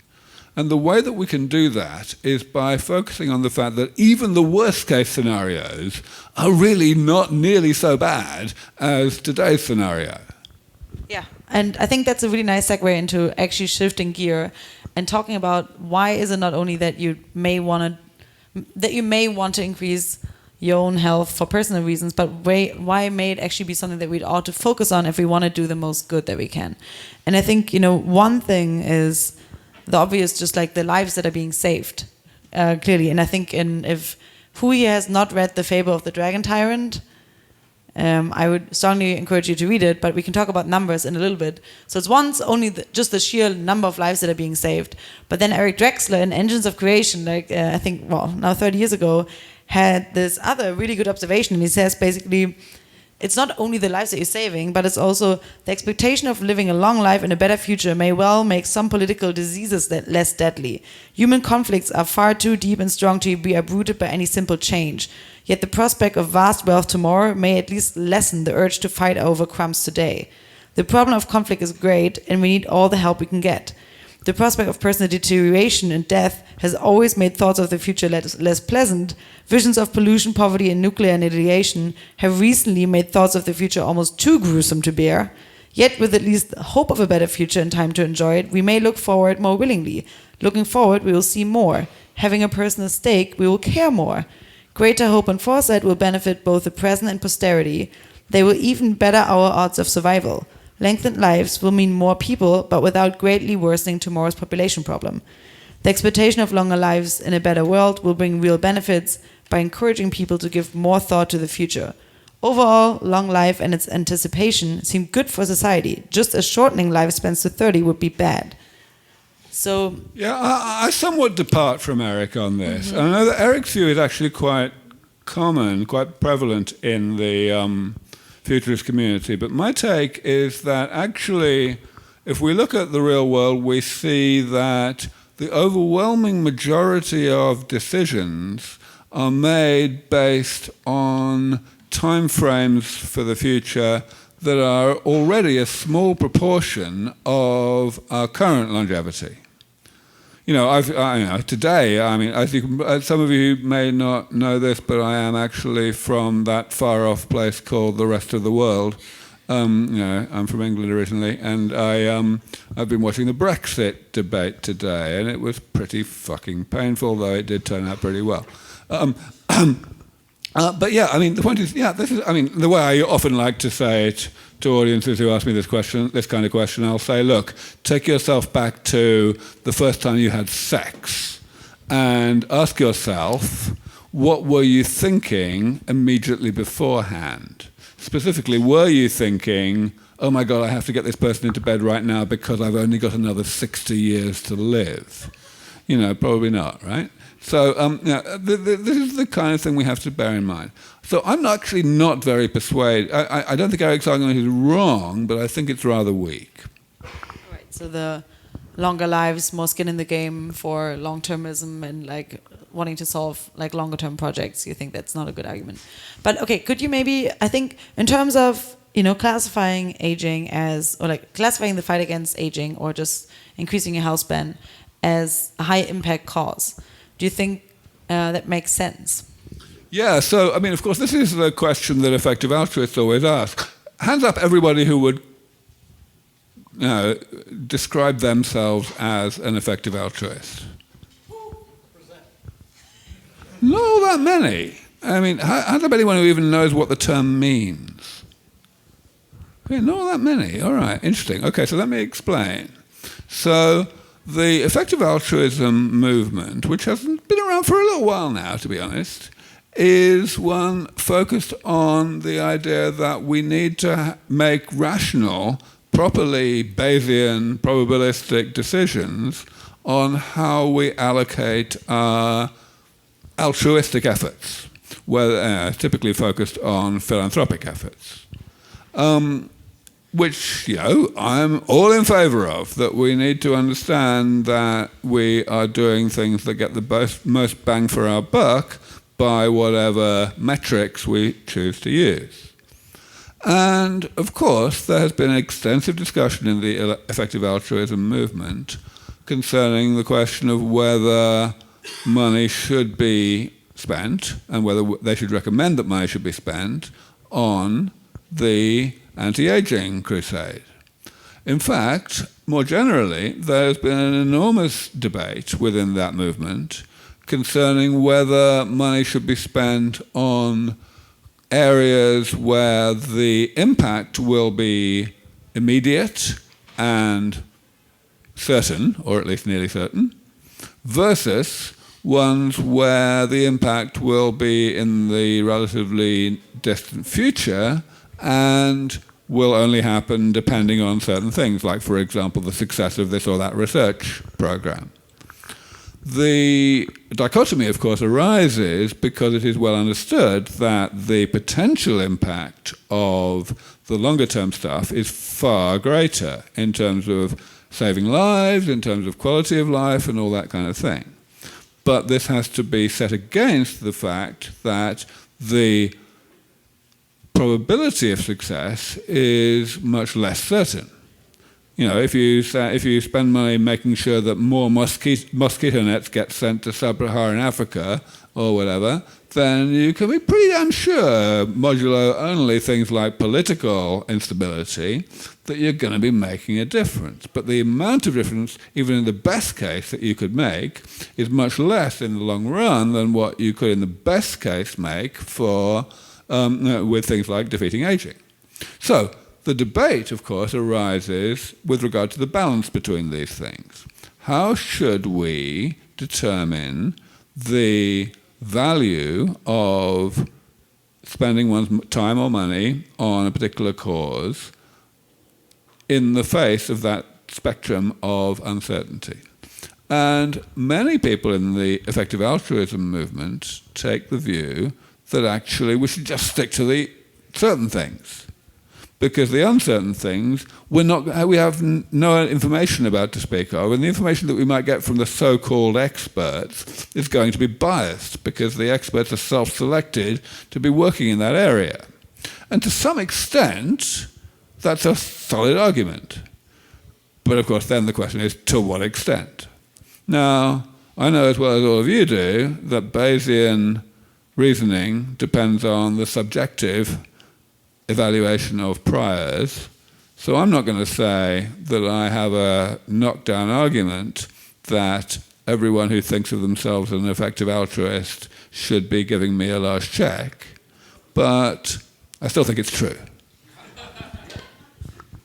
Speaker 2: And the way that we can do that is by focusing on the fact that even the worst-case scenarios are really not nearly so bad as today's scenario.
Speaker 1: Yeah, and I think that's a really nice segue into actually shifting gear and talking about why is it not only that you may want to increase your own health for personal reasons, but why may it actually be something that we ought to focus on if we want to do the most good that we can. And I think one thing is the obvious, just the lives that are being saved, clearly. And I think if who here has not read The Fable of the Dragon Tyrant, I would strongly encourage you to read it, but we can talk about numbers in a little bit. So it's only just the sheer number of lives that are being saved. But then Eric Drexler in Engines of Creation, I think, now 30 years ago, had this other really good observation. And he says basically, it's not only the lives that you're saving, but it's also the expectation of living a long life in a better future may well make some political diseases less deadly. Human conflicts are far too deep and strong to be uprooted by any simple change. Yet the prospect of vast wealth tomorrow may at least lessen the urge to fight over crumbs today. The problem of conflict is great, and we need all the help we can get. The prospect of personal deterioration and death has always made thoughts of the future less pleasant. Visions of pollution, poverty, and nuclear annihilation have recently made thoughts of the future almost too gruesome to bear. Yet, with at least the hope of a better future and time to enjoy it, we may look forward more willingly. Looking forward, we will see more. Having a personal stake, we will care more. Greater hope and foresight will benefit both the present and posterity. They will even better our odds of survival. Lengthened lives will mean more people, but without greatly worsening tomorrow's population problem. The expectation of longer lives in a better world will bring real benefits by encouraging people to give more thought to the future. Overall, long life and its anticipation seem good for society, just as shortening lifespans to 30 would be bad. So
Speaker 2: Yeah, I somewhat depart from Eric on this. I know that Eric's view is actually quite common, quite prevalent in the futurist community, but my take is that actually, if we look at the real world, we see that the overwhelming majority of decisions are made based on timeframes for the future that are already a small proportion of our current longevity. You know, today, I mean, as some of you may not know this, but I am actually from that far-off place called the rest of the world. You know, I'm from England originally, and I've been watching the Brexit debate today, and it was pretty fucking painful, though it did turn out pretty well. But yeah, I mean, the point is, yeah, this is, I mean, the way I often like to say it to audiences who ask me this kind of question, I'll say, look, take yourself back to the first time you had sex and ask yourself, what were you thinking immediately beforehand? Specifically, were you thinking, oh my God, I have to get this person into bed right now because I've only got another 60 years to live? You know, probably not, right? So this is the kind of thing we have to bear in mind. So I'm actually not very persuaded. I don't think Eric's argument is wrong, but I think it's rather weak.
Speaker 1: right, so the longer lives, more skin in the game for long-termism and like wanting to solve like longer-term projects, you think that's not a good argument. But okay, could you maybe, I think in terms of, you know, classifying aging as, or like classifying the fight against aging or just increasing your health span as a high-impact cause, do you think that makes sense?
Speaker 2: Yeah, so, I mean, of course, this is the question that effective altruists always ask. Hands up everybody who would describe themselves as an effective altruist. Not all that many. I mean, hands up anyone who even knows what the term means. Okay, not all that many. All right, interesting. Okay, so let me explain. So the effective altruism movement, which has been around for a little while now, to be honest, is one focused on the idea that we need to make rational, properly Bayesian, probabilistic decisions on how we allocate our altruistic efforts, typically focused on philanthropic efforts. Which, you know, I'm all in favor of, that we need to understand that we are doing things that get the most bang for our buck by whatever metrics we choose to use. And, of course, there has been extensive discussion in the effective altruism movement concerning the question of whether money should be spent and whether they should recommend that money should be spent on the anti-aging crusade. In fact, more generally, there's been an enormous debate within that movement concerning whether money should be spent on areas where the impact will be immediate and certain, or at least nearly certain, versus ones where the impact will be in the relatively distant future and will only happen depending on certain things, like, for example, the success of this or that research program. The dichotomy, of course, arises because it is well understood that the potential impact of the longer-term stuff is far greater in terms of saving lives, in terms of quality of life, and all that kind of thing. But this has to be set against the fact that the probability of success is much less certain. You know, if you spend money making sure that more mosquito nets get sent to sub-Saharan Africa or whatever, then you can be pretty damn sure, modulo only things like political instability, that you're going to be making a difference. But the amount of difference, even in the best case that you could make, is much less in the long run than what you could in the best case make for with things like defeating aging. So the debate, of course, arises with regard to the balance between these things. How should we determine the value of spending one's time or money on a particular cause in the face of that spectrum of uncertainty? And many people in the effective altruism movement take the view that actually we should just stick to the certain things. Because the uncertain things, we have no information about to speak of, and the information that we might get from the so-called experts is going to be biased, because the experts are self-selected to be working in that area. And to some extent, that's a solid argument. But of course, then the question is, to what extent? Now, I know as well as all of you do that Bayesian reasoning depends on the subjective evaluation of priors. So I'm not going to say that I have a knockdown argument that everyone who thinks of themselves as an effective altruist should be giving me a large check, but I still think it's true.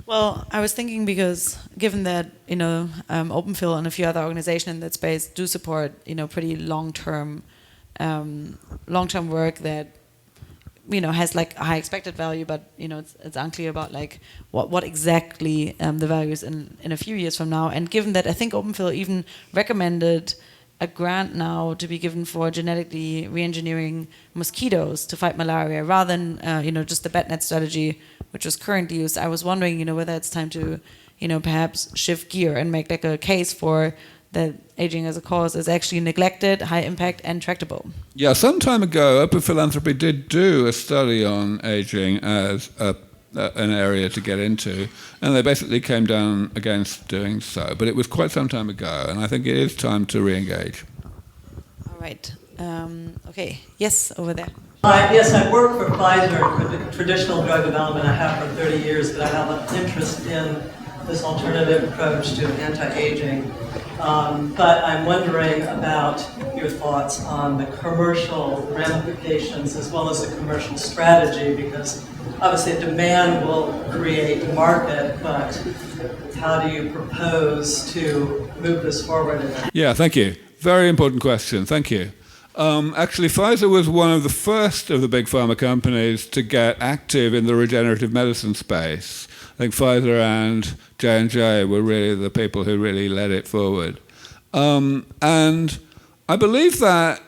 Speaker 1: Well, I was thinking because given that, OpenPhil and a few other organizations in that space do support, pretty long-term work that, has like a high expected value, but, it's unclear about like what exactly the value is in a few years from now. And given that I think OpenPhil even recommended a grant now to be given for genetically re-engineering mosquitoes to fight malaria rather than, just the bat net strategy, which is currently used. I was wondering, whether it's time to, perhaps shift gear and make like a case for that aging as a cause is actually neglected, high impact, and tractable.
Speaker 2: Yeah, some time ago, Open Philanthropy did do a study on aging as an area to get into, and they basically came down against doing so. But it was quite some time ago, and I think it is time to re-engage.
Speaker 1: All right. Okay. Yes, over there.
Speaker 10: Yes, I work for Pfizer for traditional drug development. I have for 30 years, but I have an interest in this alternative approach to anti-aging. But I'm wondering about your thoughts on the commercial ramifications as well as the commercial strategy, because obviously demand will create a market, but how do you propose to move this forward?
Speaker 2: Yeah, thank you. Very important question. Thank you. Actually, Pfizer was one of the first of the big pharma companies to get active in the regenerative medicine space. I think Pfizer and J&J were really the people who really led it forward. And I believe that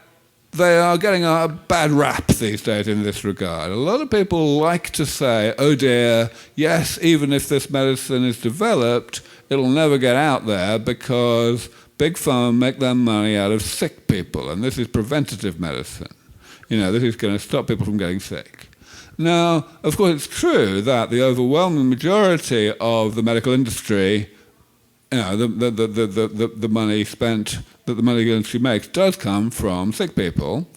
Speaker 2: they are getting a bad rap these days in this regard. A lot of people like to say, oh dear, yes, even if this medicine is developed, it'll never get out there because big pharma make their money out of sick people, and this is preventative medicine. This is going to stop people from getting sick. Now, of course, it's true that the overwhelming majority of the medical industry, the money spent that the medical industry makes does come from sick people.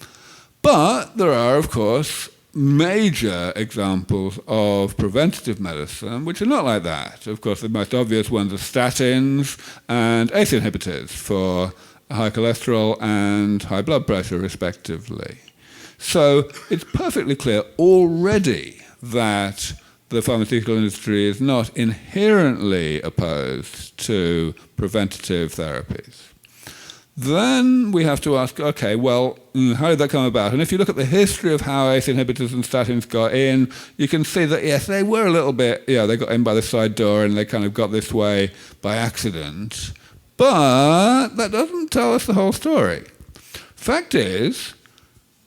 Speaker 2: But there are, of course, major examples of preventative medicine which are not like that. Of course, the most obvious ones are statins and ACE inhibitors for high cholesterol and high blood pressure, respectively. So it's perfectly clear already that the pharmaceutical industry is not inherently opposed to preventative therapies. Then we have to ask, okay, well, how did that come about? And if you look at the history of how ACE inhibitors and statins got in, you can see that, yes, they were a little bit, they got in by the side door and they kind of got this way by accident. But that doesn't tell us the whole story. Fact is,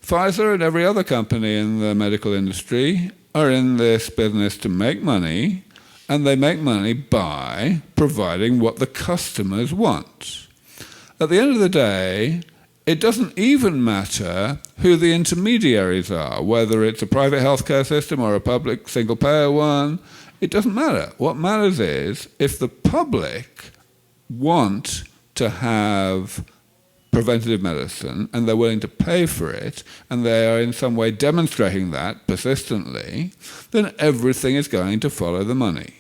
Speaker 2: Pfizer and every other company in the medical industry are in this business to make money, and they make money by providing what the customers want. At the end of the day, it doesn't even matter who the intermediaries are, whether it's a private healthcare system or a public single-payer one. It doesn't matter. What matters is if the public want to have preventative medicine and they're willing to pay for it and they are in some way demonstrating that persistently, then everything is going to follow the money.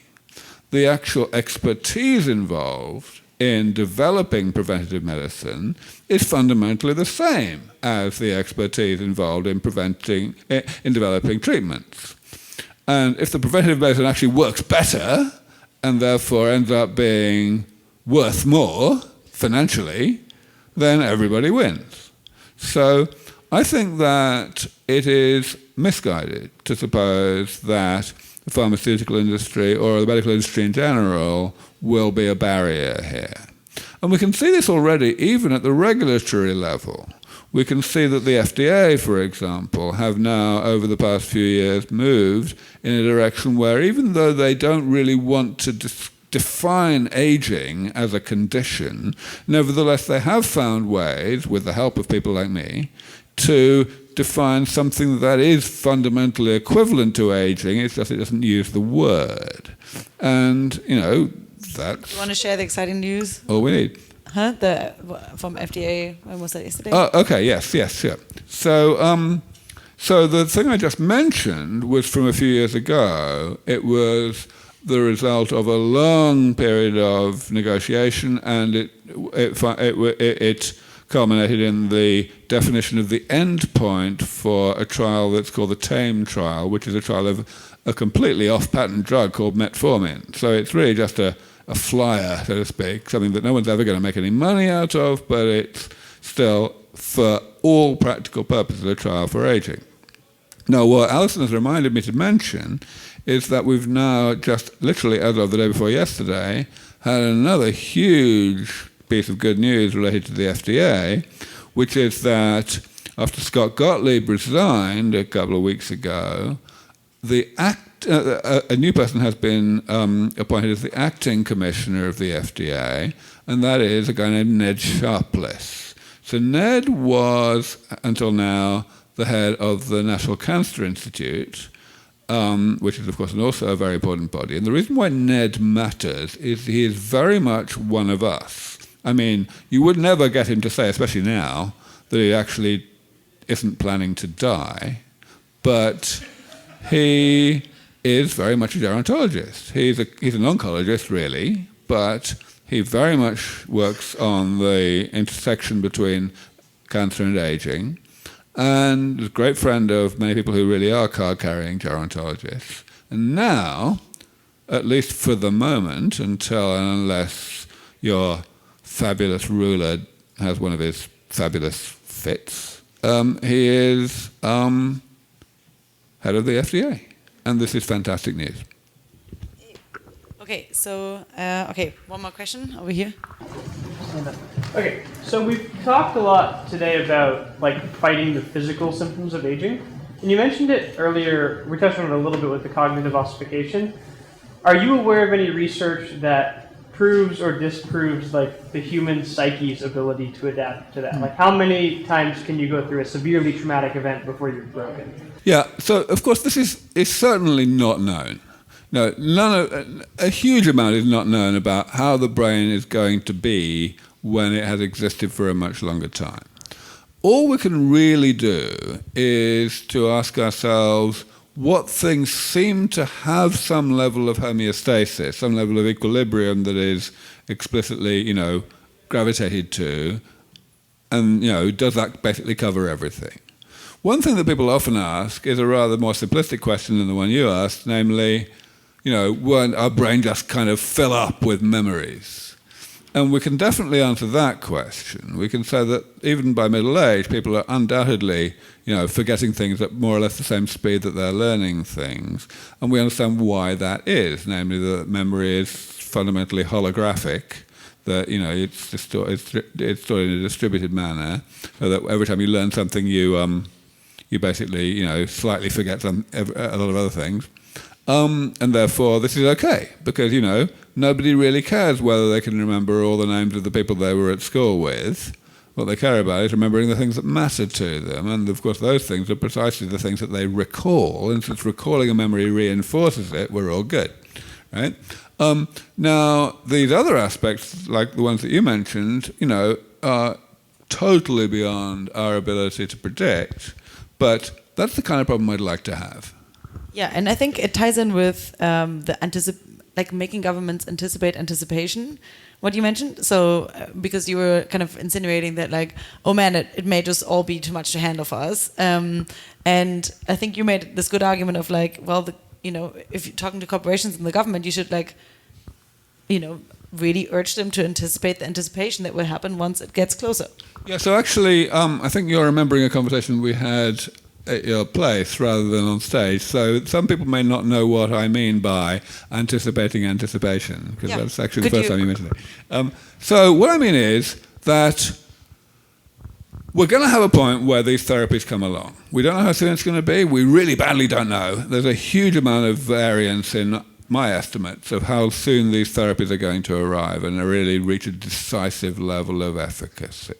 Speaker 2: The actual expertise involved in developing preventative medicine is fundamentally the same as the expertise involved in developing treatments. And if the preventative medicine actually works better and therefore ends up being worth more financially, then everybody wins. So I think that it is misguided to suppose that the pharmaceutical industry or the medical industry in general will be a barrier here. And we can see this already even at the regulatory level. We can see that the FDA, for example, have now, over the past few years, moved in a direction where even though they don't really want to define aging as a condition, nevertheless they have found ways, with the help of people like me, to define something that is fundamentally equivalent to aging. It's just it doesn't use the word. And, that's...
Speaker 1: You want to share the exciting news?
Speaker 2: All we need.
Speaker 1: From FDA, when was that, yesterday?
Speaker 2: Oh, okay, yes, sure. So the thing I just mentioned was from a few years ago. It was the result of a long period of negotiation, and it culminated in the definition of the end point for a trial that's called the TAME trial, which is a trial of a completely off-patent drug called metformin. So it's really just a flyer, so to speak, something that no one's ever going to make any money out of, but it's still, for all practical purposes, a trial for aging. Now, what Allison has reminded me to mention is that we've now, just literally as of the day before yesterday, had another huge piece of good news related to the FDA, which is that after Scott Gottlieb resigned a couple of weeks ago, a new person has been appointed as the acting commissioner of the FDA, and that is a guy named Ned Sharpless. So Ned was, until now, the head of the National Cancer Institute, which is, of course, also a very important body. And the reason why Ned matters is he is very much one of us. I mean, you would never get him to say, especially now, that he actually isn't planning to die, but he is very much a gerontologist. He's an oncologist, really, but he very much works on the intersection between cancer and aging, and is a great friend of many people who really are card-carrying gerontologists. And now, at least for the moment, until and unless your fabulous ruler has one of his fabulous fits, he is head of the FDA. And this is fantastic news.
Speaker 1: Okay, so, one more question over here.
Speaker 11: Okay, so we've talked a lot today about fighting the physical symptoms of aging. And you mentioned it earlier, we touched on it a little bit with the cognitive ossification. Are you aware of any research that proves or disproves the human psyche's ability to adapt to that? How many times can you go through a severely traumatic event before you're broken?
Speaker 2: Yeah, so of course this is certainly not known. No, a huge amount is not known about how the brain is going to be when it has existed for a much longer time. All we can really do is to ask ourselves what things seem to have some level of homeostasis, some level of equilibrium that is explicitly, gravitated to, and, does that basically cover everything? One thing that people often ask is a rather more simplistic question than the one you asked, namely, won't our brain just kind of fill up with memories? And we can definitely answer that question. We can say that even by middle age, people are undoubtedly, forgetting things at more or less the same speed that they're learning things. And we understand why that is, namely that memory is fundamentally holographic, that, it's stored in a distributed manner, so that every time you learn something, you basically, slightly forget a lot of other things. And therefore, this is okay, because, nobody really cares whether they can remember all the names of the people they were at school with. What they care about is remembering the things that matter to them. And, of course, those things are precisely the things that they recall. And since recalling a memory reinforces it, we're all good, right? Now, these other aspects, like the ones that you mentioned, are totally beyond our ability to predict. But that's the kind of problem I'd like to have.
Speaker 1: Yeah, and I think it ties in with making governments anticipate anticipation, what you mentioned. So, because you were kind of insinuating that, oh man, it may just all be too much to handle for us. And I think you made this good argument of if you're talking to corporations and the government, you should really urge them to anticipate the anticipation that will happen once it gets closer.
Speaker 2: Yeah, so actually, I think you're remembering a conversation we had at your place rather than on stage. So some people may not know what I mean by anticipating anticipation, because that's actually the first time you mentioned it. So what I mean is that we're going to have a point where these therapies come along. We don't know how soon it's going to be. We really badly don't know. There's a huge amount of variance in my estimates of how soon these therapies are going to arrive and really reach a decisive level of efficacy.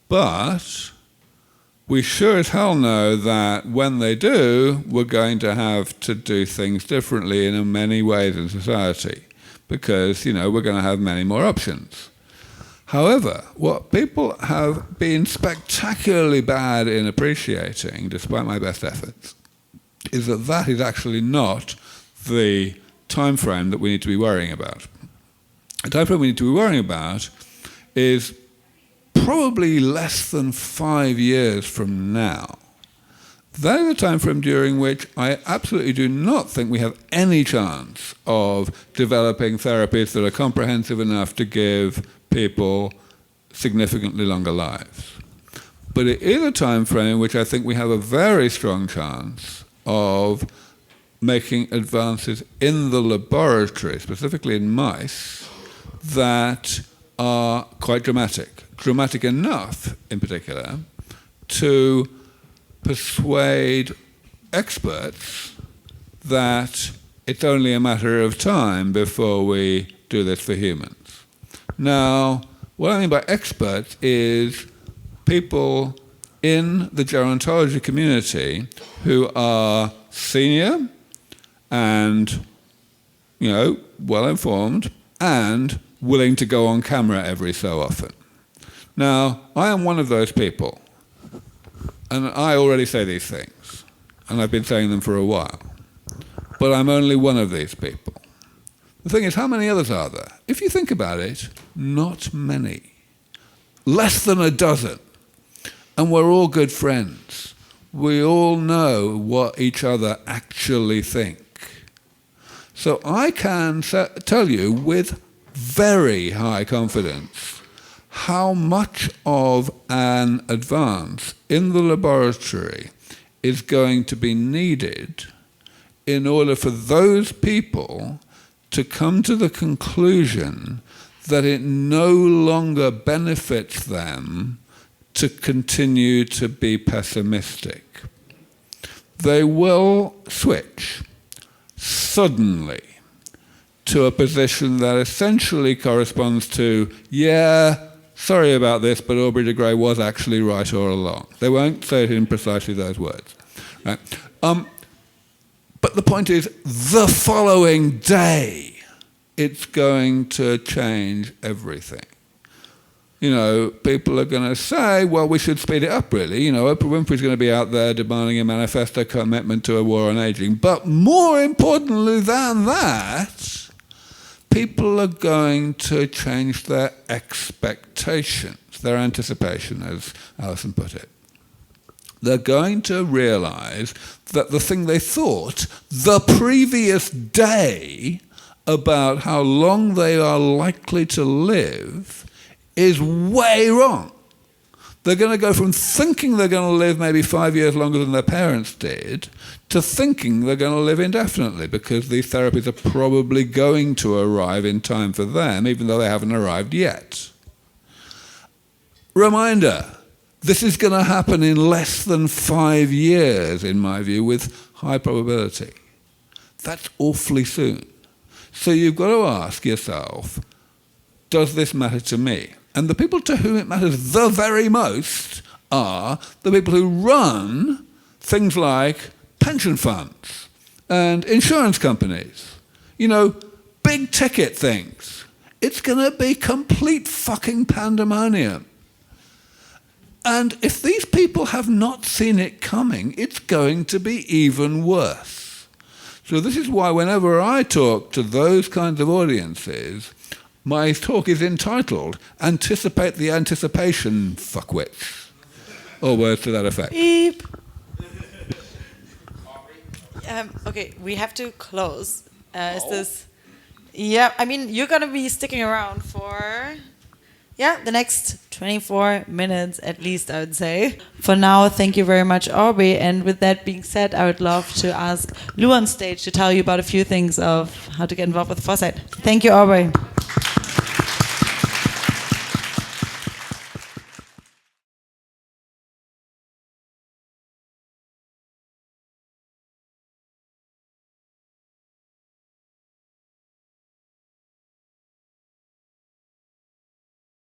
Speaker 2: But we sure as hell know that when they do, we're going to have to do things differently in many ways in society, because, we're going to have many more options. However, what people have been spectacularly bad in appreciating, despite my best efforts, is that that is actually not the time frame that we need to be worrying about. The time frame we need to be worrying about is probably less than 5 years from now. That is the time frame during which I absolutely do not think we have any chance of developing therapies that are comprehensive enough to give people significantly longer lives. But it is a time frame in which I think we have a very strong chance of making advances in the laboratory, specifically in mice, that are quite dramatic. Dramatic enough, in particular, to persuade experts that it's only a matter of time before we do this for humans. Now, what I mean by experts is people in the gerontology community who are senior and, well-informed and willing to go on camera every so often. Now, I am one of those people, and I already say these things, and I've been saying them for a while, but I'm only one of these people. The thing is, how many others are there? If you think about it, not many. Less than a dozen. And we're all good friends. We all know what each other actually think. So I can tell you with very high confidence how much of an advance in the laboratory is going to be needed in order for those people to come to the conclusion that it no longer benefits them to continue to be pessimistic. They will switch suddenly to a position that essentially corresponds to, sorry about this, but Aubrey De Grey was actually right all along. They won't say it in precisely those words. Right? But the point is, the following day, it's going to change everything. People are going to say, well, we should speed it up, really. Oprah Winfrey's going to be out there demanding a manifesto commitment to a war on aging. But more importantly than that, people are going to change their expectations, their anticipation, as Allison put it. They're going to realize that the thing they thought the previous day about how long they are likely to live is way wrong. They're going to go from thinking they're going to live maybe 5 years longer than their parents did to thinking they're going to live indefinitely, because these therapies are probably going to arrive in time for them, even though they haven't arrived yet. Reminder, this is going to happen in less than 5 years, in my view, with high probability. That's awfully soon. So you've got to ask yourself, does this matter to me? And the people to whom it matters the very most are the people who run things like pension funds and insurance companies. Big ticket things. It's going to be complete fucking pandemonium. And if these people have not seen it coming, it's going to be even worse. So this is why whenever I talk to those kinds of audiences, my talk is entitled, Anticipate the Anticipation, Fuckwits. Or words to that effect.
Speaker 1: Beep. Okay, we have to close. Is this... Yeah, I mean, you're going to be sticking around for... the next 24 minutes at least, I would say. For now, thank you very much, Aubrey. And with that being said, I would love to ask Lou on stage to tell you about a few things of how to get involved with Foresight. Thank you, Aubrey.